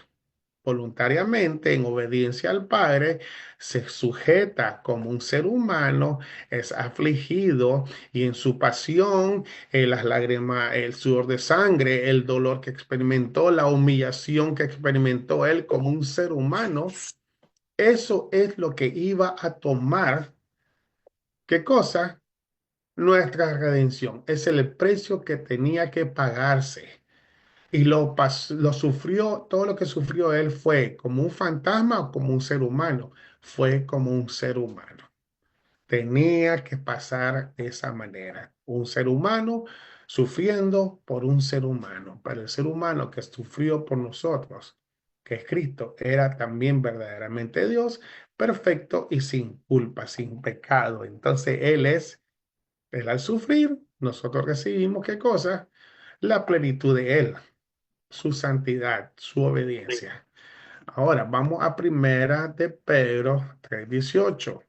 voluntariamente, en obediencia al Padre, se sujeta como un ser humano, es afligido y en su pasión, las lágrimas, el sudor de sangre, el dolor que experimentó, la humillación que experimentó él como un ser humano, eso es lo que iba a tomar. ¿Qué cosa? Nuestra redención. Es el precio que tenía que pagarse. Y lo sufrió, todo lo que sufrió él fue como un fantasma o como un ser humano. Fue como un ser humano. Tenía que pasar de esa manera. Un ser humano sufriendo por un ser humano. Pero el ser humano que sufrió por nosotros, que es Cristo, era también verdaderamente Dios, perfecto y sin culpa, sin pecado. Entonces él al sufrir, nosotros recibimos ¿qué cosa? la plenitud de Él, su santidad, su obediencia. Ahora vamos a Primera de Pedro 3:18.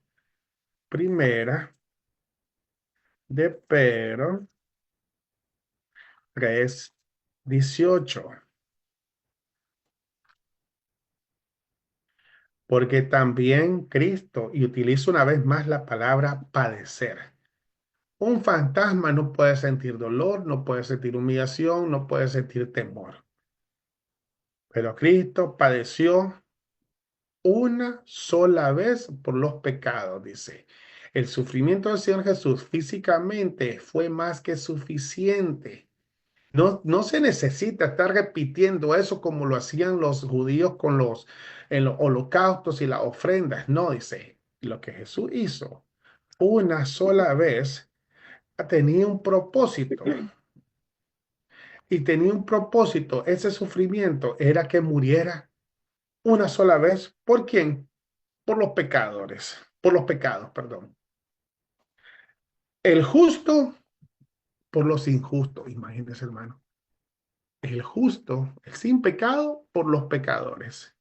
Primera de Pedro 3:18. Porque también Cristo, y utilizo una vez más la palabra padecer. Un fantasma no puede sentir dolor, no puede sentir humillación, no puede sentir temor. Pero Cristo padeció una sola vez por los pecados, dice. El sufrimiento del Señor Jesús físicamente fue más que suficiente. No se necesita estar repitiendo eso como lo hacían los judíos con en los holocaustos y las ofrendas. No, dice, lo que Jesús hizo una sola vez tenía un propósito. Y tenía un propósito. Ese sufrimiento era que muriera una sola vez. ¿Por quién? Por los pecadores. Por los pecados, perdón. El justo por los injustos. Imagínense, hermano. El justo, el sin pecado, por los pecadores.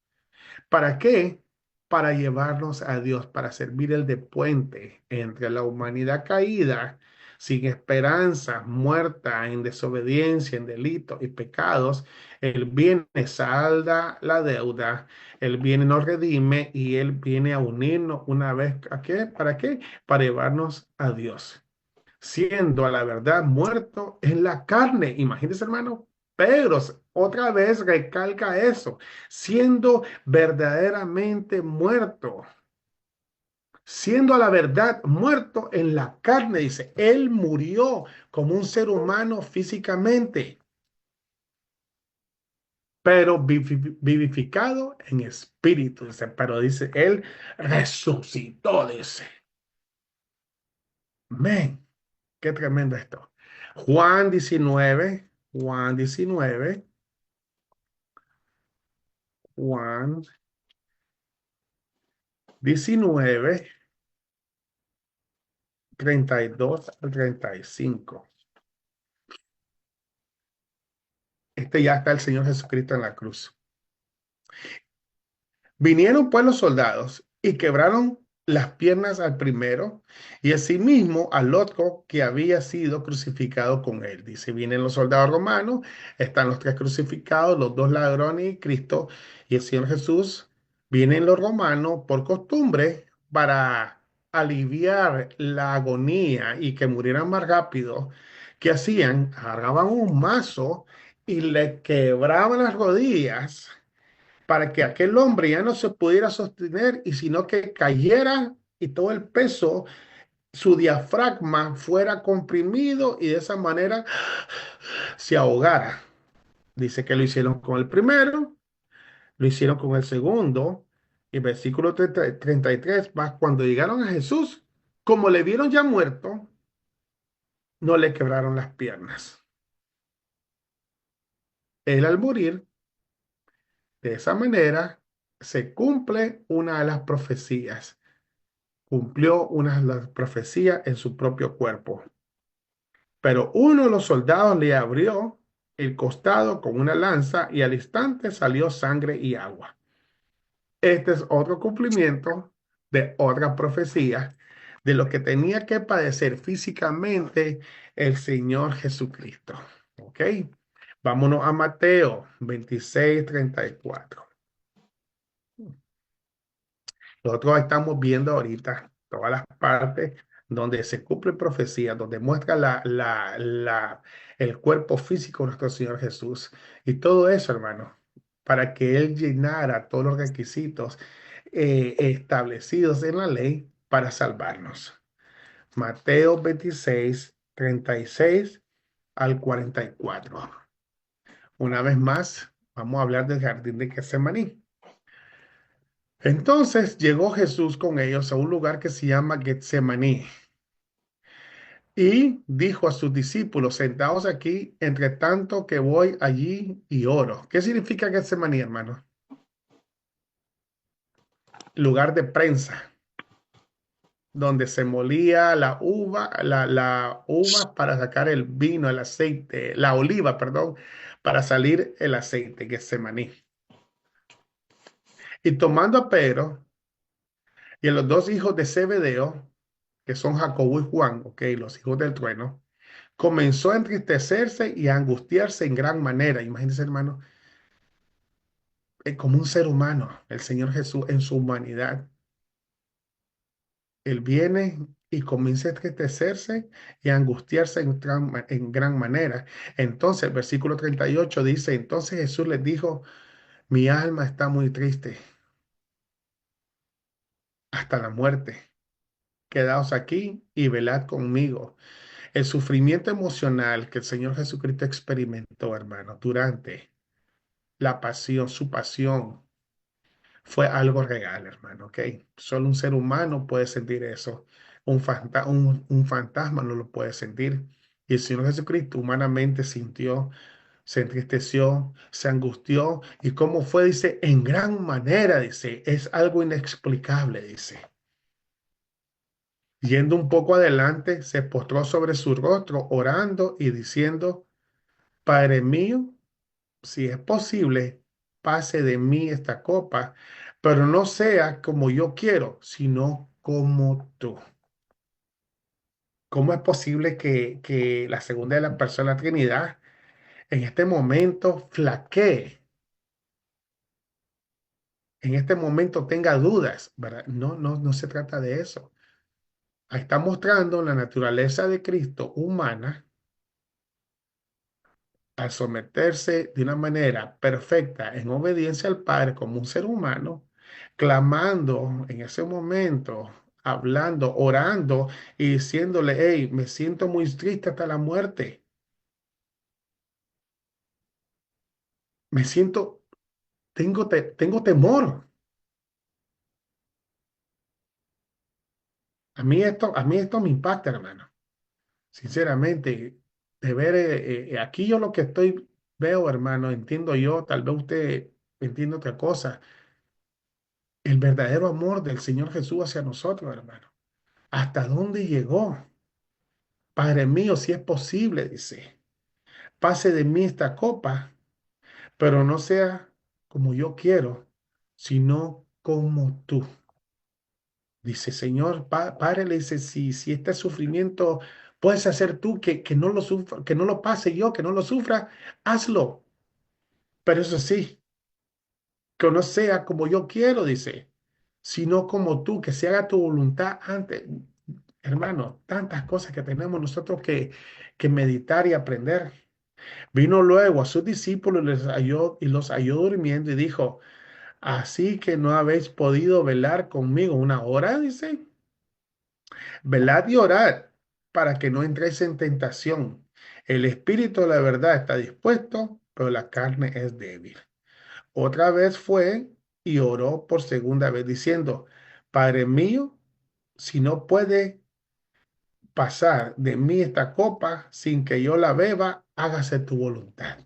¿Para qué? Para llevarnos a Dios, para servir el de puente entre la humanidad caída, sin esperanza, muerta en desobediencia, en delitos y pecados. Él viene, salda la deuda, Él viene, nos redime y Él viene a unirnos una vez. ¿A qué? ¿Para qué? Para llevarnos a Dios, siendo a la verdad muerto en la carne. Imagínense, hermano. Pedro otra vez recalca eso, siendo verdaderamente muerto, siendo a la verdad muerto en la carne, dice, él murió como un ser humano físicamente, pero vivificado en espíritu, dice, pero dice, él resucitó, dice. Amén. Qué tremendo esto. Juan 19, Juan 19, Juan 19, 32 al 35. Ya está el Señor Jesucristo en la cruz. Vinieron pues los soldados y quebraron las piernas al primero y asimismo al otro que había sido crucificado con él. Dice, vienen los soldados romanos, están los tres crucificados, los dos ladrones y Cristo y el Señor Jesús. Vienen los romanos por costumbre para aliviar la agonía y que murieran más rápido. ¿Qué hacían? Agarraban un mazo y le quebraban las rodillas para que aquel hombre ya no se pudiera sostener y sino que cayera y todo el peso, su diafragma fuera comprimido y de esa manera se ahogara. Dice que lo hicieron con el primero, lo hicieron con el segundo. Y versículo 33 va, cuando llegaron a Jesús, como le vieron ya muerto, no le quebraron las piernas. Él al morir, de esa manera, se cumple una de las profecías. Cumplió una de las profecías en su propio cuerpo. Pero uno de los soldados le abrió el costado con una lanza y al instante salió sangre y agua. Este es otro cumplimiento de otra profecía de lo que tenía que padecer físicamente el Señor Jesucristo. ¿Ok? Vámonos a Mateo 26:34. Nosotros estamos viendo ahorita todas las partes donde se cumple profecía, donde muestra el cuerpo físico de nuestro Señor Jesús. Y todo eso, hermano, para que Él llenara todos los requisitos establecidos en la ley para salvarnos. Mateo 26:36 al 44. Una vez más, vamos a hablar del jardín de Getsemaní. Entonces llegó Jesús con ellos a un lugar que se llama Getsemaní y dijo a sus discípulos, sentaos aquí, entre tanto que voy allí y oro. ¿Qué significa Getsemaní, hermano? Lugar de prensa. donde se molía la uva para sacar el vino, el aceite, la oliva, perdón, para salir el aceite, que es maní. Y tomando a Pedro y a los dos hijos de Zebedeo, que son Jacobo y Juan, ok, los hijos del trueno, comenzó a entristecerse y a angustiarse en gran manera. Imagínense, hermano, como un ser humano, el Señor Jesús en su humanidad. Él viene y comienza a entristecerse y a angustiarse en gran manera. Entonces, el versículo 38 dice, entonces Jesús les dijo, mi alma está muy triste hasta la muerte. Quedaos aquí y velad conmigo. El sufrimiento emocional que el Señor Jesucristo experimentó, hermano, durante la pasión, su pasión, fue algo real, hermano, ¿ok? Solo un ser humano puede sentir eso. Un fantasma no lo puede sentir. Y el Señor Jesucristo humanamente sintió, se entristeció, se angustió. ¿Y cómo fue? Dice, en gran manera, dice, es algo inexplicable, dice. Yendo un poco adelante, se postró sobre su rostro, orando y diciendo, Padre mío, si es posible, pase de mí esta copa, pero no sea como yo quiero, sino como tú. ¿Cómo es posible que la segunda de la persona de la Trinidad en este momento flaquee, en este momento tenga dudas, ¿verdad? No, no, no se trata de eso. Ahí está mostrando la naturaleza de Cristo humana al someterse de una manera perfecta en obediencia al Padre como un ser humano, clamando en ese momento, hablando, orando y diciéndole, hey, me siento muy triste hasta la muerte, me siento, tengo temor. A mí esto me impacta, hermano. Sinceramente, de ver aquí yo lo que veo, hermano, entiendo yo, tal vez usted entienda otra cosa, el verdadero amor del Señor Jesús hacia nosotros, hermano. ¿Hasta dónde llegó? Padre mío, si es posible, dice, pase de mí esta copa, pero no sea como yo quiero, sino como tú. Dice, Señor, Padre, le dice, si este sufrimiento puedes hacer tú que no lo sufra, que no lo pase yo, que no lo sufra, hazlo. Pero eso sí, que no sea como yo quiero, dice, sino como tú, que se haga tu voluntad antes. Hermano, tantas cosas que tenemos nosotros que meditar y aprender. Vino luego a sus discípulos y los halló durmiendo y dijo, así que no habéis podido velar conmigo una hora, dice, velad y orad para que no entréis en tentación. El espíritu de la verdad está dispuesto, pero la carne es débil. Otra vez fue y oró por segunda vez diciendo, Padre mío, si no puede pasar de mí esta copa sin que yo la beba, hágase tu voluntad.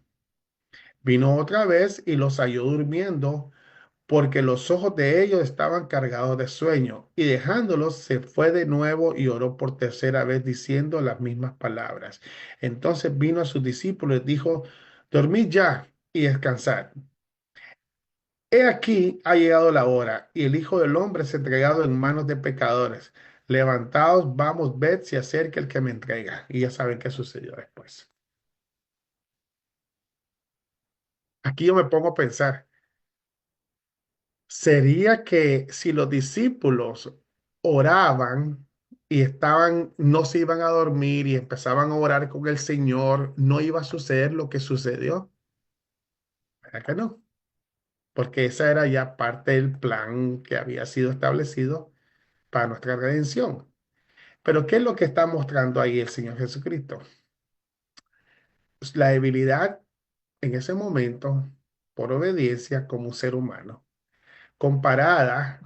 Vino otra vez y los halló durmiendo, porque los ojos de ellos estaban cargados de sueño, y dejándolos se fue de nuevo y oró por tercera vez diciendo las mismas palabras. Entonces vino a sus discípulos y dijo, dormid ya y descansad. He aquí ha llegado la hora, y el Hijo del Hombre es entregado en manos de pecadores. Levantaos, vamos, ved si acerca el que me entrega. Y ya saben qué sucedió después. Aquí yo me pongo a pensar, ¿sería que si los discípulos oraban y no se iban a dormir y empezaban a orar con el Señor, no iba a suceder lo que sucedió? ¿Verdad que no? Porque esa era ya parte del plan que había sido establecido para nuestra redención. Pero ¿qué es lo que está mostrando ahí el Señor Jesucristo? Pues la debilidad en ese momento por obediencia como un ser humano, comparada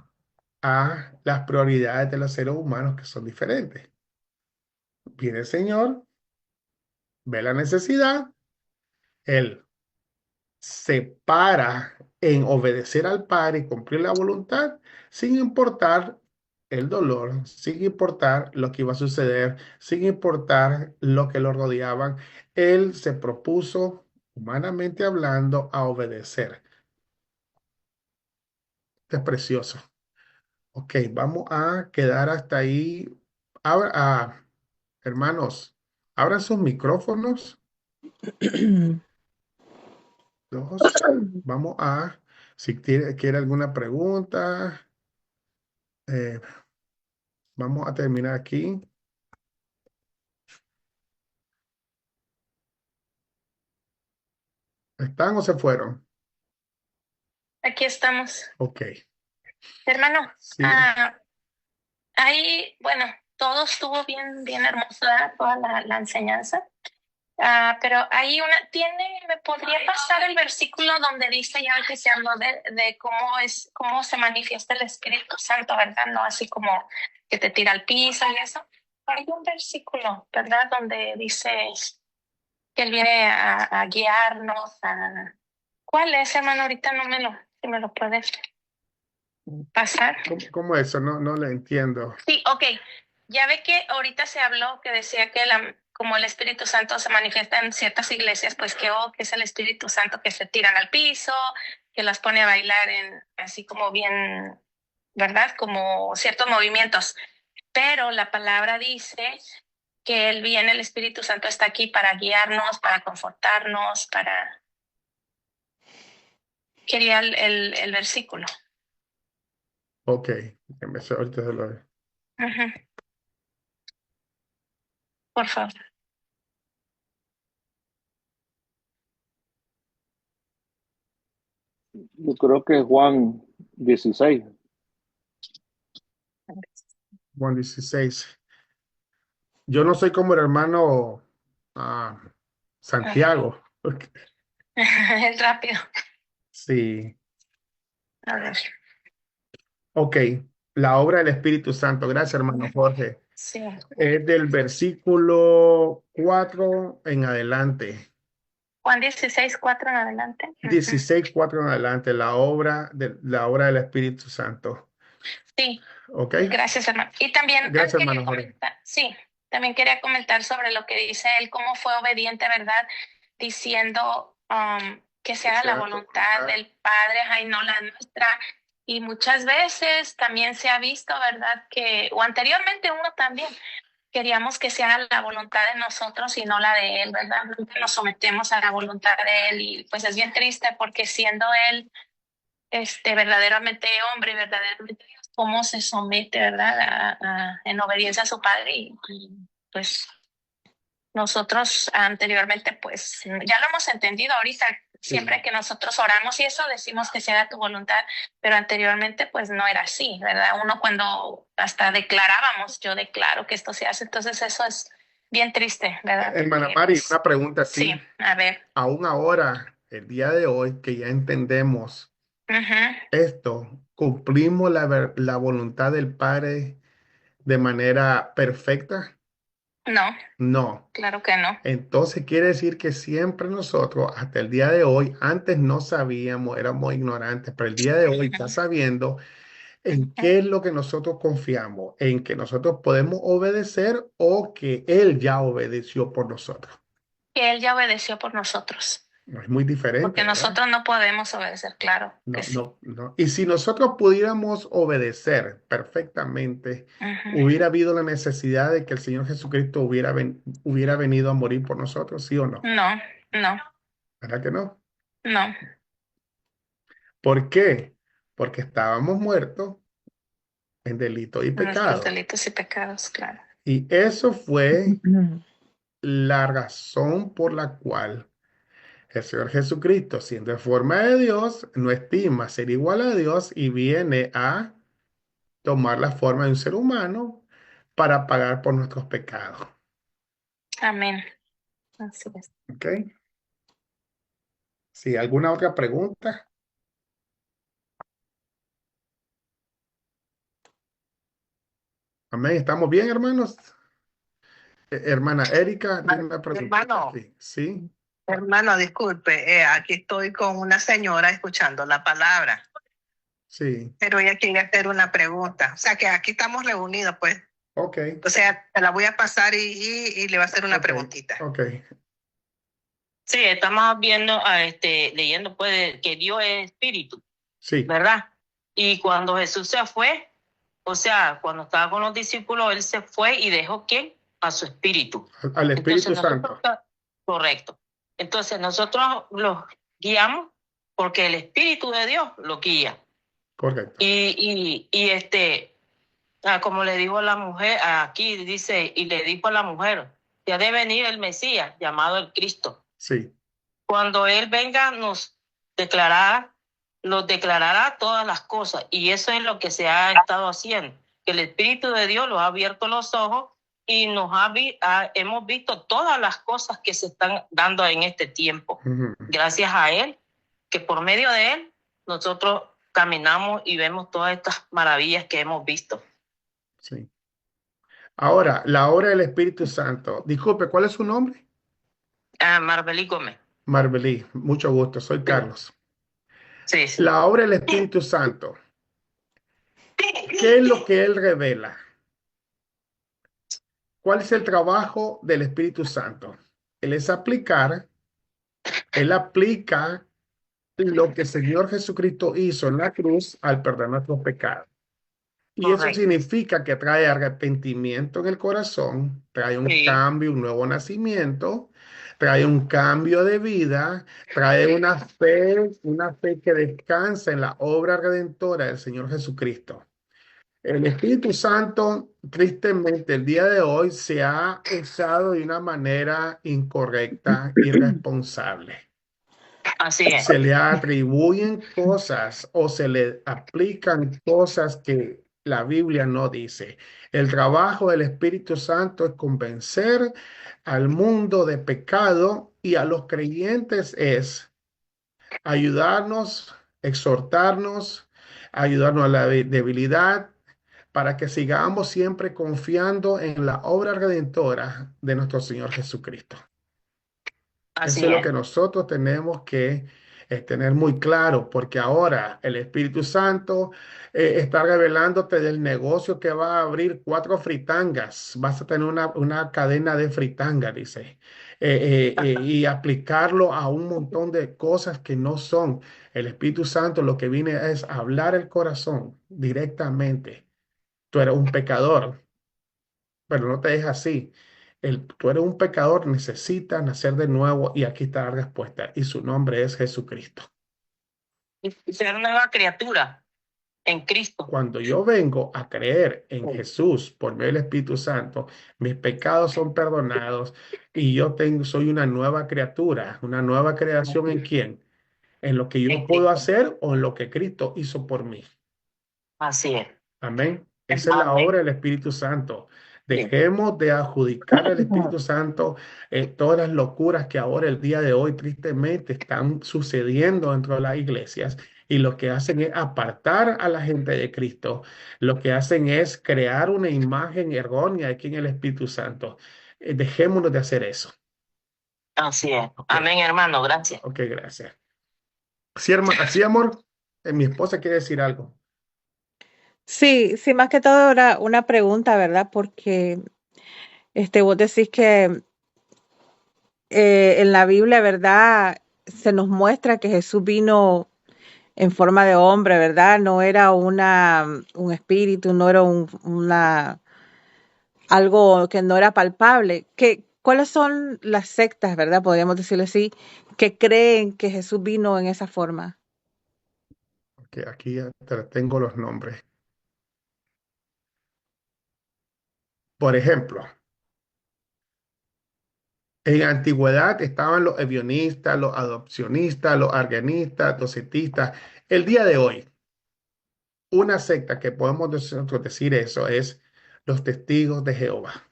a las prioridades de los seres humanos que son diferentes. Viene el Señor, ve la necesidad, Él se para en obedecer al Padre y cumplir la voluntad sin importar el dolor, sin importar lo que iba a suceder, sin importar lo que lo rodeaban, él se propuso, humanamente hablando, a obedecer. Esto es precioso. Ok, vamos a quedar hasta ahí. Hermanos, abran sus micrófonos. Dos. Vamos a, si quiere alguna pregunta, eh, vamos a terminar aquí. ¿Están o se fueron? Aquí estamos. Ok, Hermano, sí. ahí, bueno, todo estuvo bien, bien hermoso, ¿verdad? Toda la enseñanza. Pero ahí ¿me podría pasar el versículo donde dice ya que se habló de cómo se manifiesta el Espíritu Santo, ¿verdad? No así como que te tira al piso y eso. Hay un versículo, ¿verdad? Donde dice que Él viene a guiarnos. ¿Cuál es, hermano? Ahorita si me lo puedes pasar. ¿Cómo eso? No, no le entiendo. Sí, ok. Ya ve que ahorita se habló que decía que como el Espíritu Santo se manifiesta en ciertas iglesias, pues que es el Espíritu Santo que se tiran al piso, que las pone a bailar así como bien, ¿verdad? Como ciertos movimientos. Pero la palabra dice que el Espíritu Santo está aquí para guiarnos, para confortarnos, Quería el versículo. Ok, ahorita se lo... Ujú. Por favor. Yo creo que es Juan 16. Juan 16. Yo no soy como el hermano Santiago. Es rápido. Sí. A ver. Ok, la obra del Espíritu Santo. Gracias, hermano Jorge. Sí. Es del versículo 4 en adelante. Juan 16:4 en adelante. 16, 4 en adelante, la obra del Espíritu Santo. Sí, ¿Ok? gracias, hermano. Y también Gracias, hermano Jorge. también quería comentar sobre lo que dice él, cómo fue obediente, ¿verdad? Diciendo que se haga la voluntad del Padre, ay, no la nuestra. Y muchas veces también se ha visto, ¿verdad? O anteriormente uno también queríamos que se haga la voluntad de nosotros y no la de él, ¿verdad? Nunca nos sometemos a la voluntad de él y pues es bien triste porque siendo él verdaderamente hombre, verdaderamente Dios, cómo se somete, ¿verdad? En obediencia a su padre pues nosotros anteriormente, pues ya lo hemos entendido ahorita, siempre que nosotros oramos y eso decimos que se haga tu voluntad, pero anteriormente pues no era así, ¿verdad? Uno cuando hasta declarábamos, yo declaro que esto se hace, entonces eso es bien triste, ¿verdad? Hermana Porque, Mari, pues, una pregunta aquí. sí, a ver. Aún ahora, el día de hoy, que ya entendemos Ujú. esto, cumplimos la voluntad del Padre de manera perfecta. No, No. claro que no. Entonces quiere decir que siempre nosotros, hasta el día de hoy, antes no sabíamos, éramos ignorantes, pero el día de hoy está sabiendo en qué es lo que nosotros confiamos, en que nosotros podemos obedecer o que Él ya obedeció por nosotros. Que Él ya obedeció por nosotros, No es muy diferente, porque ¿verdad? nosotros no podemos obedecer, claro que No, sí. no, no. Y si nosotros pudiéramos obedecer perfectamente, Ujú. hubiera habido la necesidad de que el Señor Jesucristo hubiera venido a morir por nosotros, ¿sí o no? No, no, ¿Verdad que no? no. ¿Por qué? Porque estábamos muertos en delito y Nuestros pecado. delitos y pecados, claro. Y eso fue la razón por la cual el Señor Jesucristo, siendo en forma de Dios, no estima ser igual a Dios y viene a tomar la forma de un ser humano para pagar por nuestros pecados. Amén. Así es. ¿Ok? Sí, ¿alguna otra pregunta? Amén. ¿Estamos bien, hermanos? Hermana Erika, tiene una pregunta. Hermano, Sí, sí. hermano, disculpe, aquí estoy con una señora escuchando la palabra. Sí, pero ella quiere hacer una pregunta. O sea que aquí estamos reunidos, pues. ok, O sea, te la voy a pasar y le va a hacer una ok, preguntita. ok, Sí, estamos viendo, leyendo pues que Dios es espíritu, sí, ¿verdad? Y cuando Jesús se fue, o sea, cuando estaba con los discípulos, él se fue y dejó ¿quién? A su espíritu. al Espíritu Entonces nosotros, Santo, correcto. Entonces nosotros los guiamos porque el Espíritu de Dios lo guía. correcto. Como le dijo a la mujer, aquí dice, y le dijo a la mujer, ya debe venir el Mesías, llamado el Cristo. Sí, Cuando Él venga, nos declarará todas las cosas. Y eso es lo que se ha estado haciendo. Que el Espíritu de Dios nos ha abierto los ojos y hemos visto todas las cosas que se están dando en este tiempo. ujú, Gracias a Él, que por medio de Él, nosotros caminamos y vemos todas estas maravillas que hemos visto. sí. Ahora, la obra del Espíritu Santo. Disculpe, ¿cuál es su nombre? Marbelí Gómez. Marbelí, mucho gusto, soy Carlos. Sí, sí. La obra del Espíritu Santo, ¿qué es lo que él revela? ¿Cuál es el trabajo del Espíritu Santo? Él aplica lo que el Señor Jesucristo hizo en la cruz al perder nuestros pecados. Y eso Correcto. significa que trae arrepentimiento en el corazón, trae un Sí. cambio, un nuevo nacimiento, trae un cambio de vida, trae una fe que descansa en la obra redentora del Señor Jesucristo. El Espíritu Santo, tristemente, el día de hoy se ha usado de una manera incorrecta, irresponsable. Así es. Se le atribuyen cosas o se le aplican cosas que la Biblia no dice. El trabajo del Espíritu Santo es convencer al mundo de pecado y a los creyentes es ayudarnos, exhortarnos, ayudarnos a la debilidad para que sigamos siempre confiando en la obra redentora de nuestro Señor Jesucristo. Así Eso es lo es. que nosotros tenemos que tener muy claro, porque ahora el Espíritu Santo está revelándote del negocio que va a abrir 4 fritangas. Vas a tener una cadena de fritangas, dice, y aplicarlo a un montón de cosas que no son. El Espíritu Santo lo que viene es hablar el corazón directamente. Tú eres un pecador, pero no te dejes así. Tú eres un pecador, necesitas nacer de nuevo y aquí está la respuesta. Y su nombre es Jesucristo. Y ser nueva criatura en Cristo. Cuando yo vengo a creer en Jesús por medio del Espíritu Santo, mis pecados son perdonados y soy una nueva criatura, una nueva creación ¿en quién? En lo que yo En puedo Cristo. hacer o en lo que Cristo hizo por mí. Así es. Amén. Esa es la Amén. obra del Espíritu Santo. Dejemos de adjudicar al Espíritu Santo todas las locuras que ahora, el día de hoy, tristemente están sucediendo dentro de las iglesias. Y lo que hacen es apartar a la gente de Cristo. Lo que hacen es crear una imagen errónea aquí en el Espíritu Santo. Dejémonos de hacer eso. Así es. Ok. Amén, hermano. Gracias. Ok, gracias. Así, amor, mi esposa quiere decir algo. Sí, sí, más que todo era una pregunta, ¿verdad? Porque vos decís que en la Biblia, ¿verdad? Se nos muestra que Jesús vino en forma de hombre, ¿verdad? No era un espíritu, no era algo que no era palpable. ¿Cuáles son las sectas, ¿verdad? Podríamos decirlo así, que creen que Jesús vino en esa forma. Ok, aquí ya tengo los nombres. Por ejemplo, en la antigüedad estaban los evionistas, los adopcionistas, los arguenistas, docetistas. El día de hoy, una secta que podemos nosotros decir eso es los testigos de Jehová.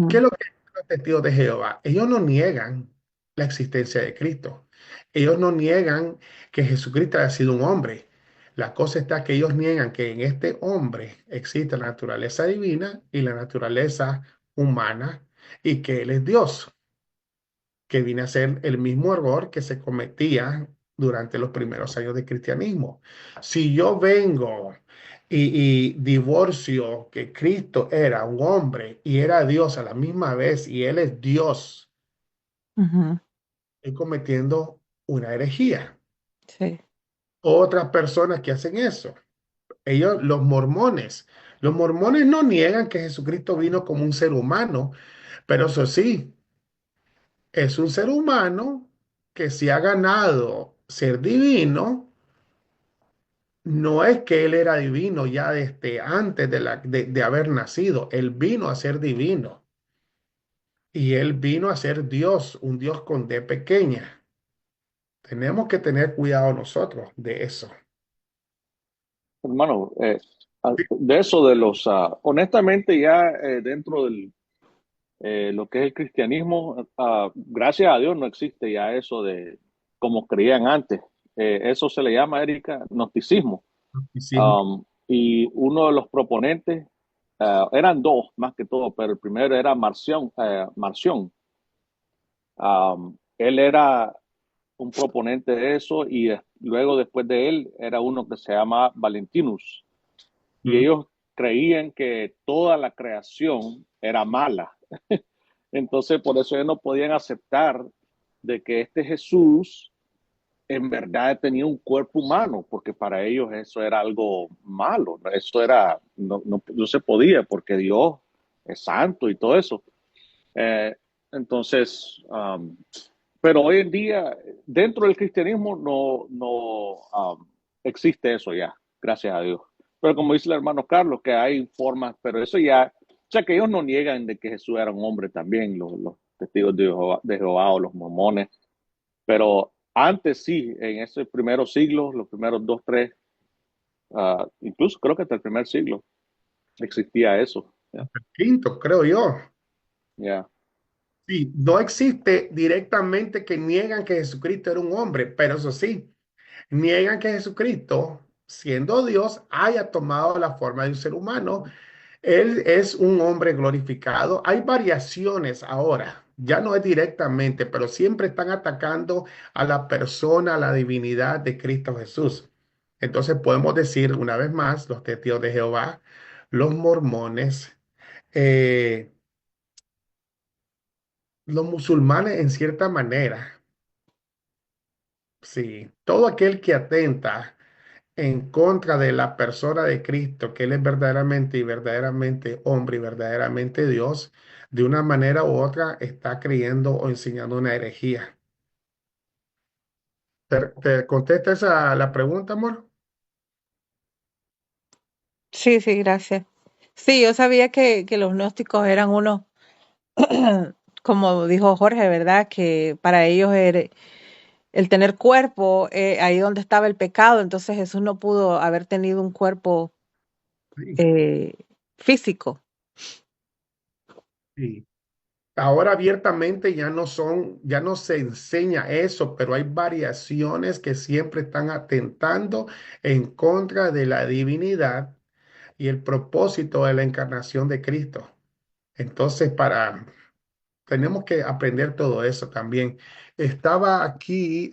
¿Qué es lo que dicen los testigos de Jehová? Ellos no niegan la existencia de Cristo. Ellos no niegan que Jesucristo haya sido un hombre. La cosa está que ellos niegan que en este hombre existe la naturaleza divina y la naturaleza humana y que Él es Dios, que viene a ser el mismo error que se cometía durante los primeros años del cristianismo. Si yo vengo y divorcio que Cristo era un hombre y era Dios a la misma vez y Él es Dios, Ujú, estoy cometiendo una herejía. sí. Otras personas que hacen eso, ellos, los mormones no niegan que Jesucristo vino como un ser humano, pero eso sí, es un ser humano que se ha ganado ser divino. No es que él era divino ya desde antes de haber nacido, él vino a ser divino y él vino a ser Dios, un Dios con D pequeña. Tenemos que tener cuidado nosotros de eso. Hermano, de eso de los, honestamente ya dentro del lo que es el cristianismo, gracias a Dios no existe ya eso de como creían antes. Eso se le llama, Erika, gnosticismo. Y sí, Y uno de los proponentes, eran dos más que todo, pero el primero era Marción. Él era un proponente de eso y luego después de él era uno que se llama Valentinus. Y mm, ellos creían que toda la creación era mala. Entonces, por eso ellos no podían aceptar de que este Jesús en verdad tenía un cuerpo humano, porque para ellos eso era algo malo, ¿no? Eso era, no se podía, porque Dios es santo y todo eso. Eh, entonces, pero hoy en día, dentro del cristianismo no existe eso ya, gracias a Dios. Pero como dice el hermano Carlos, que hay formas, pero eso ya, o sea que ellos no niegan de que Jesús era un hombre también, los testigos de Jehová o los mormones, pero antes sí, en esos primeros siglos, los primeros dos, tres, incluso creo que hasta el primer siglo existía eso. Ya, quinto, creo yo. ya. Sí, no existe directamente que niegan que Jesucristo era un hombre, pero eso sí, niegan que Jesucristo, siendo Dios, haya tomado la forma de un ser humano. Él es un hombre glorificado. Hay variaciones ahora, ya no es directamente, pero siempre están atacando a la persona, a la divinidad de Cristo Jesús. Entonces podemos decir una vez más, los testigos de Jehová, los mormones, eh, los musulmanes en cierta manera, sí, todo aquel que atenta en contra de la persona de Cristo, que Él es verdaderamente y verdaderamente hombre y verdaderamente Dios, de una manera u otra está creyendo o enseñando una herejía. ¿Te contesta esa la pregunta, amor? Sí, sí, gracias. Sí, yo sabía que los gnósticos eran unos, como dijo Jorge, ¿verdad? Que para ellos el tener cuerpo, ahí donde estaba el pecado, entonces Jesús no pudo haber tenido un cuerpo Sí, eh, físico. sí. Ahora abiertamente ya no se enseña eso, pero hay variaciones que siempre están atentando en contra de la divinidad y el propósito de la encarnación de Cristo. Entonces, tenemos que aprender todo eso también. Estaba aquí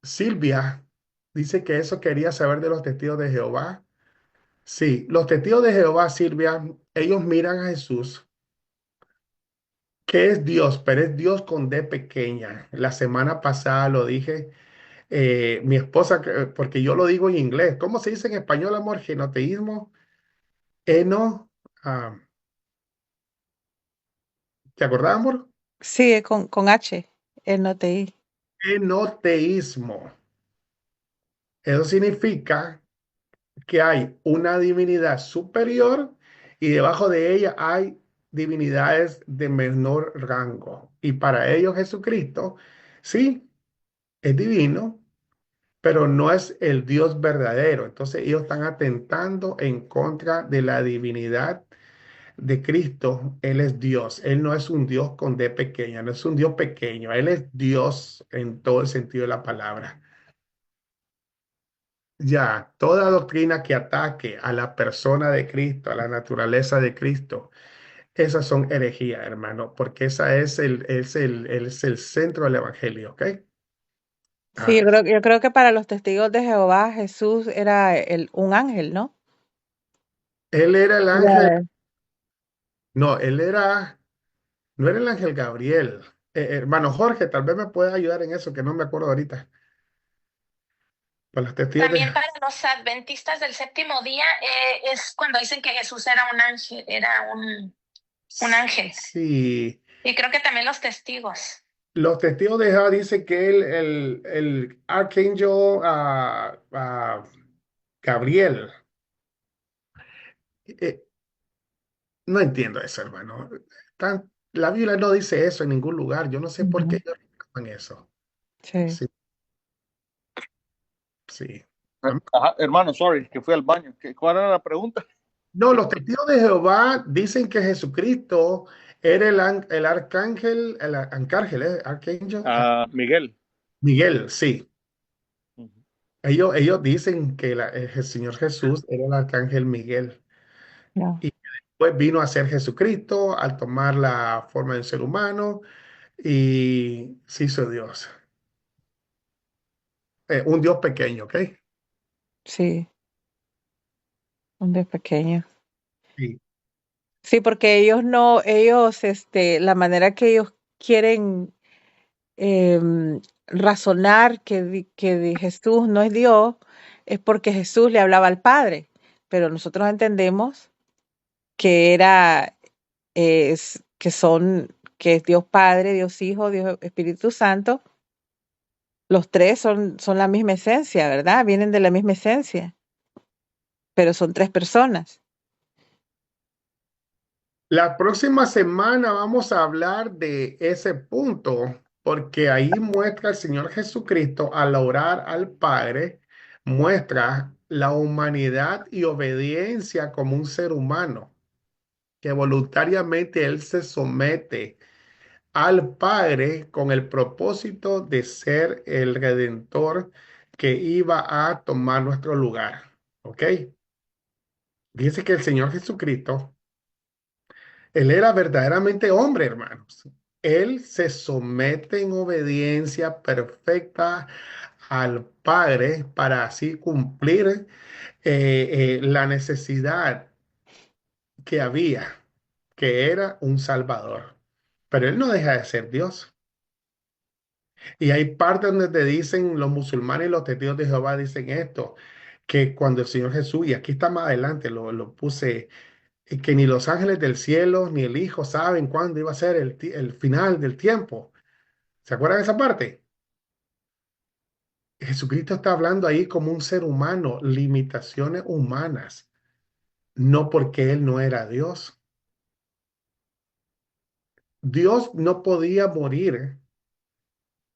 Silvia, dice que eso quería saber de los testigos de Jehová. Sí, los testigos de Jehová, Silvia, ellos miran a Jesús, que es Dios, pero es Dios con D pequeña. La semana pasada lo dije, mi esposa, porque yo lo digo en inglés. ¿Cómo se dice en español, amor? Genoteísmo. Eno, ah, ¿te acordás, amor? Sí, con H, el no te I. Enoteísmo. Eso significa que hay una divinidad superior y debajo de ella hay divinidades de menor rango. Y para ellos Jesucristo, sí, es divino, pero no es el Dios verdadero. Entonces ellos están atentando en contra de la divinidad de Cristo. Él es Dios. Él no es un Dios con D pequeña, no es un Dios pequeño. Él es Dios en todo el sentido de la palabra. Ya, toda doctrina que ataque a la persona de Cristo, a la naturaleza de Cristo, esas son herejías, hermano, porque esa es el centro del evangelio, ¿ok? Sí, Ah, yo creo que para los testigos de Jehová Jesús era un ángel, ¿no? él era el ángel, Era- no, no era el ángel Gabriel. Hermano Jorge, tal vez me pueda ayudar en eso, que no me acuerdo ahorita. Para los testigos de... También para los adventistas del séptimo día es cuando dicen que Jesús era un ángel, era un ángel. Sí, Y creo que también los testigos. los testigos de Jehová dicen que el arcángel Gabriel, eh, no entiendo eso, hermano. La Biblia no dice eso en ningún lugar. Yo no sé por qué Ujú. ellos reclaman eso. Sí. Sí, sí. Ajá, hermano, sorry, que fui al baño. ¿Cuál era la pregunta? No, los testigos de Jehová dicen que Jesucristo era el arcángel, arcángel, Miguel. Miguel, sí. Ujú. Ellos dicen que el Señor Jesús era el arcángel Miguel. No. Y después vino a ser Jesucristo al tomar la forma de un ser humano y se hizo Dios. Un Dios pequeño, ¿ok? Sí, un Dios pequeño. Sí. Sí, porque ellos no, la manera que ellos quieren razonar que Jesús no es Dios es porque Jesús le hablaba al Padre, pero nosotros entendemos que que es Dios Padre, Dios Hijo, Dios Espíritu Santo. Los tres son la misma esencia, ¿verdad? Vienen de la misma esencia, pero son tres personas. La próxima semana vamos a hablar de ese punto, porque ahí muestra el Señor Jesucristo al orar al Padre, muestra la humanidad y obediencia como un ser humano, que voluntariamente Él se somete al Padre con el propósito de ser el Redentor que iba a tomar nuestro lugar. ¿Ok? Dice que el Señor Jesucristo, Él era verdaderamente hombre, hermanos. Él se somete en obediencia perfecta al Padre para así cumplir la necesidad que había, que era un Salvador. Pero Él no deja de ser Dios. Y hay partes donde te dicen los musulmanes y los testigos de Jehová dicen esto, que cuando el Señor Jesús, y aquí está más adelante, lo puse, que ni los ángeles del cielo ni el Hijo saben cuándo iba a ser el final del tiempo. ¿Se acuerdan de esa parte? Jesucristo está hablando ahí como un ser humano, limitaciones humanas, no porque Él no era Dios. Dios no podía morir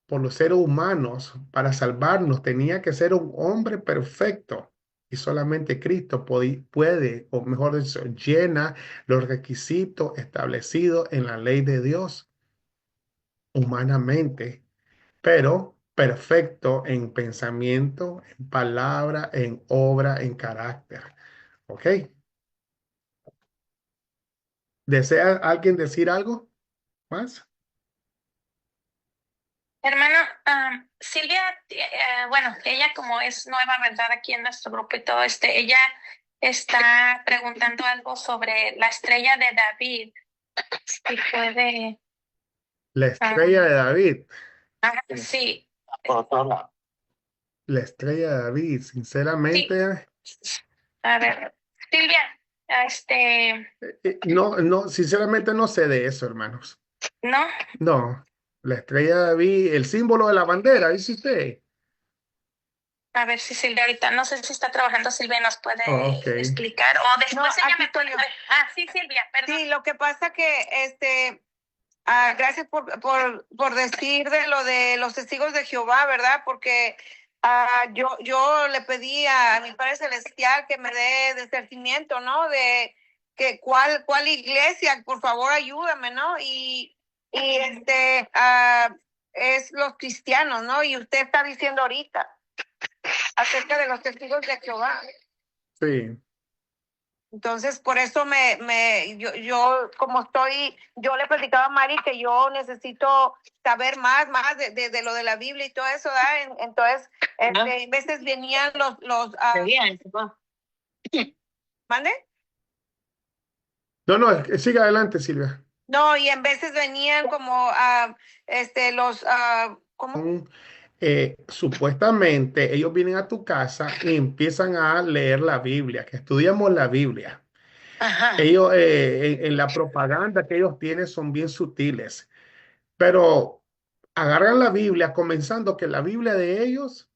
por los seres humanos para salvarnos, tenía que ser un hombre perfecto. Y solamente Cristo puede, o mejor dicho, llena los requisitos establecidos en la ley de Dios humanamente, pero perfecto en pensamiento, en palabra, en obra, en carácter. ¿Ok? ¿Desea alguien decir algo más? Hermano, Silvia, bueno, ella como es nueva, ¿verdad? Aquí en nuestro grupo y todo ella está preguntando algo sobre la estrella de David. Si puede, La estrella de David, sí, la estrella de David, sí, sinceramente. a ver, Silvia, No, no, sinceramente no sé de eso, hermanos. ¿no? No, la estrella de David, el símbolo de la bandera, dice usted. A ver si Silvia ahorita, no sé si está trabajando Silvia, nos puede Oh, ok. explicar o después No, ella aquí me puede. estoy yo. Sí, Silvia, perdón. Sí, lo que pasa que, gracias por decir de los testigos de Jehová, ¿verdad? Porque yo le pedí a mi Padre Celestial que me dé discernimiento, ¿no? De que cuál iglesia, por favor, ayúdame, ¿no? Es los cristianos, ¿no? Y usted está diciendo ahorita acerca de los testigos de Jehová. Sí. Entonces, por eso yo como yo le platicaba a Mari que yo necesito saber más de lo de la Biblia y todo eso, ¿verdad? Entonces, a veces venían ¿mande? No, siga adelante, Silvia. No, y en veces venían como ¿cómo? Supuestamente ellos vienen a tu casa y empiezan a leer la Biblia, que estudiamos la Biblia. Ajá. Ellos en la propaganda que ellos tienen son bien sutiles, pero agarran la Biblia comenzando que la Biblia de ellos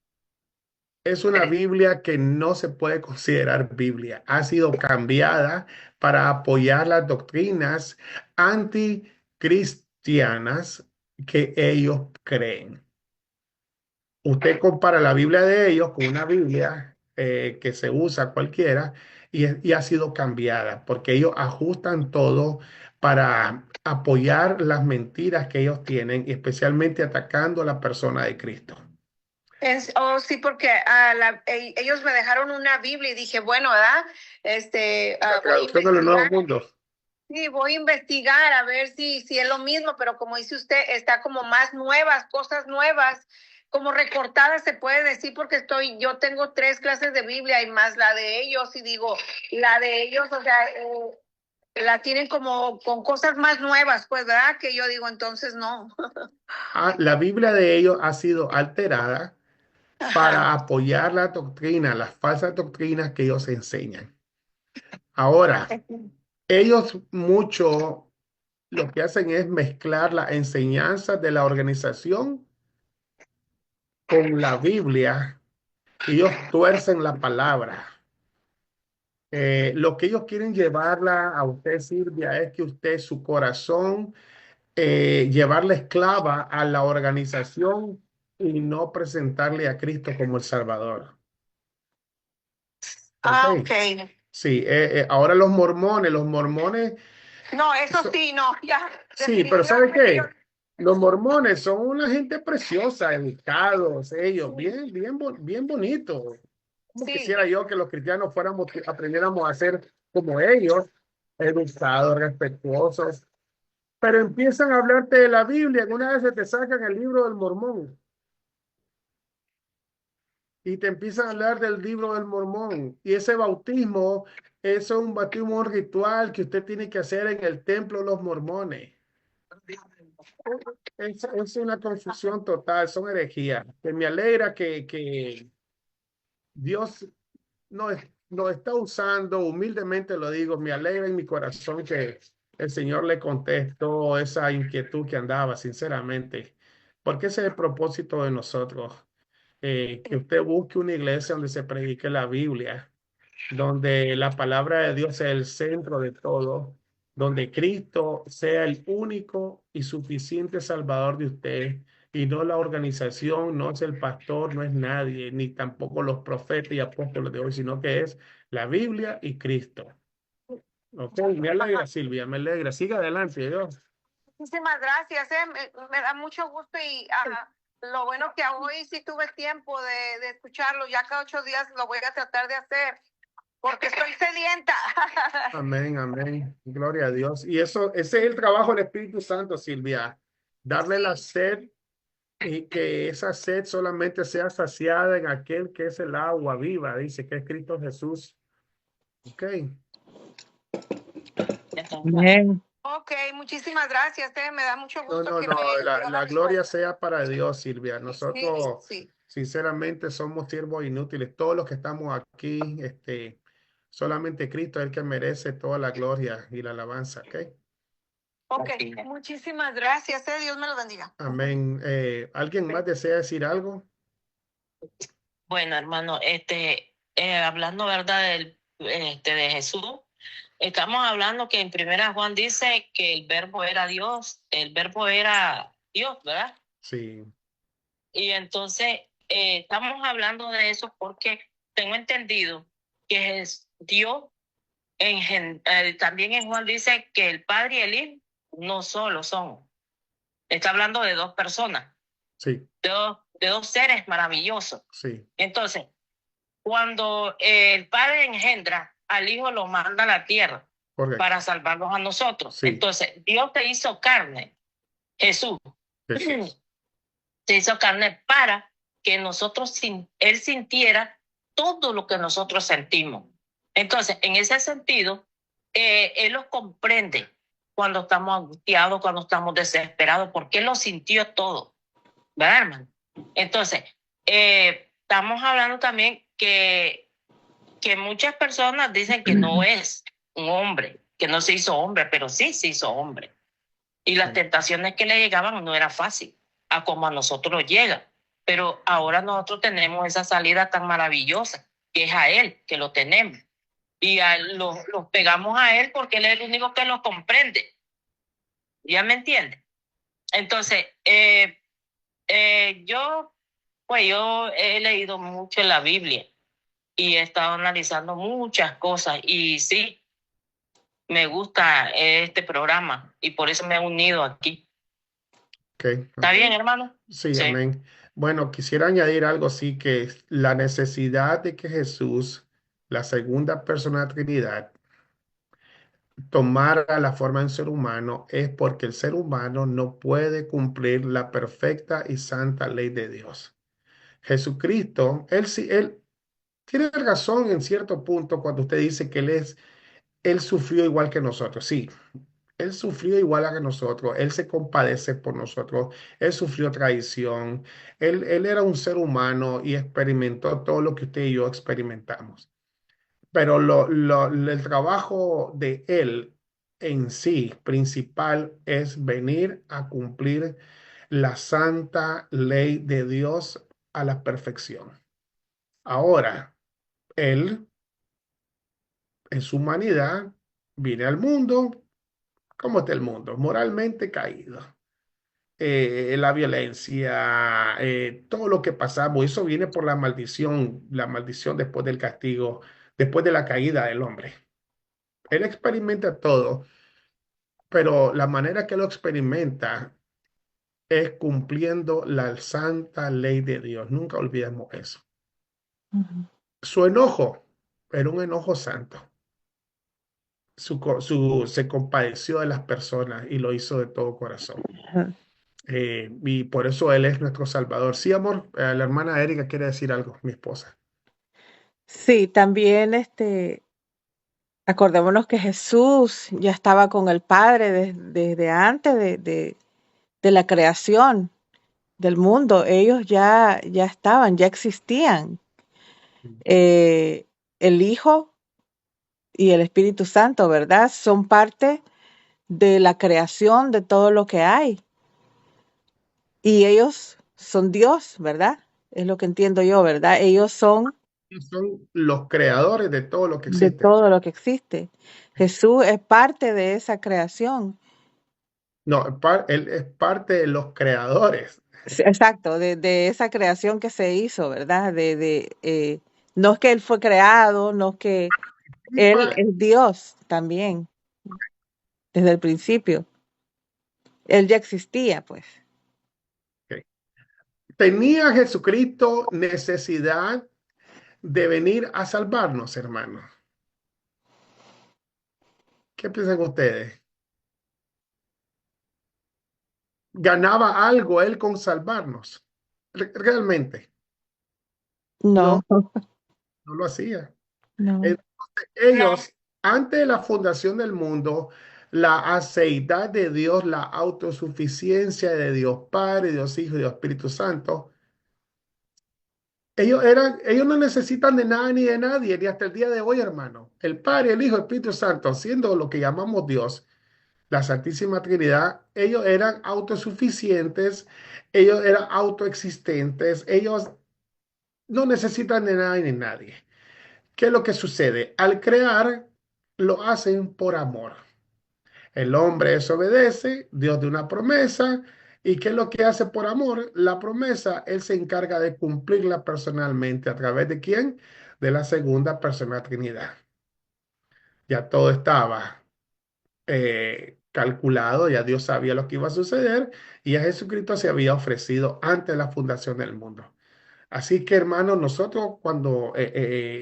es una Biblia que no se puede considerar Biblia. Ha sido cambiada para apoyar las doctrinas anticristianas que ellos creen. Usted compara la Biblia de ellos con una Biblia que se usa cualquiera y ha sido cambiada porque ellos ajustan todo para apoyar las mentiras que ellos tienen, y especialmente atacando a la persona de Cristo. Sí, porque ellos me dejaron una Biblia y dije, bueno, ¿verdad? La traducción del Nuevo Mundo. Sí, voy a investigar a ver si es lo mismo, pero como dice usted, está como más nuevas, cosas nuevas, como recortadas se puede decir, porque yo tengo 3 clases de Biblia y más la de ellos, y digo, la de ellos, o sea, la tienen como con cosas más nuevas, pues, ¿verdad? Que yo digo, entonces no. La Biblia de ellos ha sido alterada para apoyar la doctrina, las falsas doctrinas que ellos enseñan. Ahora, ellos mucho lo que hacen es mezclar las enseñanzas de la organización con la Biblia. Ellos tuercen la palabra. Lo que ellos quieren llevarla a usted, Silvia, es que usted, su corazón, llevarla esclava a la organización y no presentarle a Cristo como el Salvador. Ok. Sí, ahora los mormones, No, eso sí, no, ya. sí, pero ¿sabe qué? Los mormones son una gente preciosa, educados, ellos, bien bonitos. Como Sí. quisiera yo que los cristianos aprendiéramos a ser como ellos, educados, respetuosos, pero empiezan a hablarte de la Biblia, que una vez se te sacan el libro del Mormón y te empiezan a hablar del libro del Mormón, y ese bautismo, eso es un bautismo ritual que usted tiene que hacer en el templo de los mormones. Es una confusión total, son herejías. Que me alegra que Dios nos está usando, humildemente lo digo, me alegra en mi corazón que el Señor le contestó esa inquietud que andaba, sinceramente, porque ese es el propósito de nosotros, que usted busque una iglesia donde se predique la Biblia, donde la palabra de Dios sea el centro de todo, donde Cristo sea el único y suficiente Salvador de usted, y no la organización, no es el pastor, no es nadie, ni tampoco los profetas y apóstoles de hoy, sino que es la Biblia y Cristo. Ok, me alegra, Silvia, me alegra. Siga adelante, Dios. Muchísimas gracias, me da mucho gusto y lo bueno que hoy sí tuve tiempo de escucharlo, ya cada 8 días lo voy a tratar de hacer, porque estoy sedienta. Amén, amén. Gloria a Dios. Y ese es el trabajo del Espíritu Santo, Silvia. Darle la sed, y que esa sed solamente sea saciada en aquel que es el agua viva, dice que es Cristo Jesús. Ok. Amén. Ok, muchísimas gracias, me da mucho gusto. La gloria sea para Dios, Silvia. Nosotros, sí. sinceramente, somos siervos inútiles. Todos los que estamos aquí, solamente Cristo es el que merece toda la gloria y la alabanza. Ok, muchísimas gracias, Dios me lo bendiga. Amén. ¿Alguien más desea decir algo? Bueno, hermano, hablando verdad de Jesús, estamos hablando que en Primera Juan dice que el verbo era Dios, ¿verdad? Sí. Y entonces estamos hablando de eso porque tengo entendido que es Dios, también en Juan dice que el Padre y el Hijo no solo son. Está hablando de 2 personas. Sí. De dos seres maravillosos. Sí. Entonces, cuando el Padre engendra al Hijo lo manda a la tierra Correcto. para salvarnos a nosotros. Sí. Entonces, Dios te hizo carne, Jesús. Jesús. Se hizo carne para que nosotros, Él sintiera todo lo que nosotros sentimos. Entonces, en ese sentido, Él los comprende cuando estamos angustiados, cuando estamos desesperados, porque Él lo sintió todo, ¿verdad, hermano? Entonces, estamos hablando también que muchas personas dicen que no es un hombre, que no se hizo hombre, pero sí se hizo hombre. Y las tentaciones que le llegaban no era fácil, a como a nosotros nos llega. Pero ahora nosotros tenemos esa salida tan maravillosa, que es a Él, que lo tenemos. Y los pegamos a Él porque Él es el único que lo comprende. ¿Ya me entiende? Entonces, yo he leído mucho en la Biblia y he estado analizando muchas cosas. Y sí, me gusta este programa y por eso me he unido aquí. Okay. ¿Está bien, hermano? Sí, amén. Bueno, quisiera añadir algo, sí, que la necesidad de que Jesús, la segunda persona de la Trinidad, tomara la forma de un ser humano es porque el ser humano no puede cumplir la perfecta y santa ley de Dios. Jesucristo, él tiene razón en cierto punto cuando usted dice que él sufrió igual que nosotros. Sí, él sufrió igual a que nosotros, él se compadece por nosotros, él sufrió traición, él era un ser humano y experimentó todo lo que usted y yo experimentamos. Pero el trabajo de él en sí, principal, es venir a cumplir la santa ley de Dios a la perfección. Ahora, él, en su humanidad, viene al mundo. ¿Cómo está el mundo? Moralmente caído. La violencia, todo lo que pasamos, eso viene por la maldición después del castigo, después de la caída del hombre. Él experimenta todo, pero la manera que lo experimenta es cumpliendo la santa ley de Dios. Nunca olvidemos eso. Su enojo era un enojo santo. Se compadeció de las personas y lo hizo de todo corazón. Y por eso Él es nuestro Salvador. Sí, amor, la hermana Erika quiere decir algo, mi esposa. Sí, también acordémonos que Jesús ya estaba con el Padre desde antes de la creación del mundo. Ellos ya estaban, ya existían. El Hijo y el Espíritu Santo, ¿verdad? Son parte de la creación de todo lo que hay. Y ellos son Dios, ¿verdad? Es lo que entiendo yo, ¿verdad? Ellos son Son los creadores de todo lo que de existe. todo lo que existe. Jesús es parte de esa creación. No, Él es parte de los creadores. Sí, exacto, de esa creación que se hizo, ¿verdad? No es que Él fue creado, no es que Él es Dios también, desde el principio. Él ya existía, pues. Okay. ¿Tenía Jesucristo necesidad de venir a salvarnos, hermanos? ¿Qué piensan ustedes? ¿Ganaba algo Él con salvarnos? Realmente, No, no lo hacía. no. Ellos, antes de la fundación del mundo, la aceidad de Dios, la autosuficiencia de Dios Padre, Dios Hijo y Dios Espíritu Santo, ellos no necesitan de nada ni de nadie, ni hasta el día de hoy, hermano. El Padre, el Hijo, el Espíritu Santo, siendo lo que llamamos Dios, la Santísima Trinidad, ellos eran autosuficientes, ellos eran autoexistentes, ellos no necesitan de nada ni de nadie. ¿Qué es lo que sucede? Al crear, lo hacen por amor. El hombre desobedece, Dios de una promesa, ¿y qué es lo que hace por amor? La promesa, Él se encarga de cumplirla personalmente. ¿A través de quién? De la segunda persona de la Trinidad. Ya todo estaba calculado, ya Dios sabía lo que iba a suceder y a Jesucristo se había ofrecido antes de la fundación del mundo. Así que, hermanos, nosotros cuando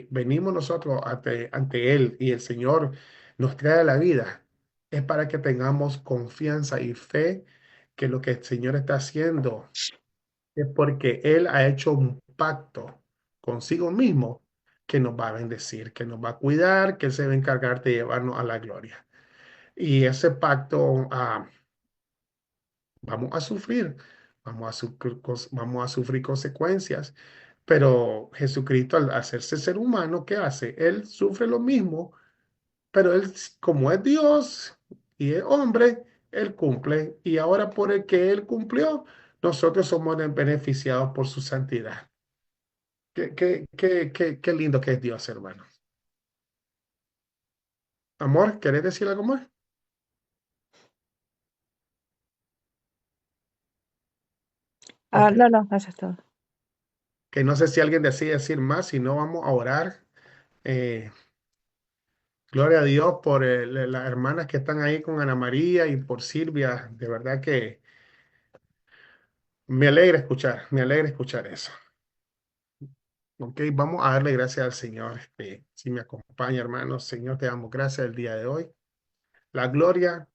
venimos nosotros ante Él y el Señor nos trae la vida, es para que tengamos confianza y fe que lo que el Señor está haciendo es porque Él ha hecho un pacto consigo mismo que nos va a bendecir, que nos va a cuidar, que Él se va a encargar de llevarnos a la gloria. Y ese pacto, vamos a sufrir, vamos a sufrir consecuencias, pero Jesucristo al hacerse ser humano, ¿qué hace? Él sufre lo mismo, pero Él, como es Dios y es hombre, Él cumple. Y ahora por el que Él cumplió, nosotros somos beneficiados por su santidad. Qué lindo que es Dios, hermano. Amor, ¿querés decir algo más? Ok. No, no, eso es todo. Que no sé si alguien decide decir más, si no vamos a orar. Eh, Gloria a Dios por las hermanas que están ahí con Ana María y por Silvia. De verdad que me alegra escuchar eso. Ok, vamos a darle gracias al Señor. Si me acompaña, hermanos, Señor, te damos gracias el día de hoy. La gloria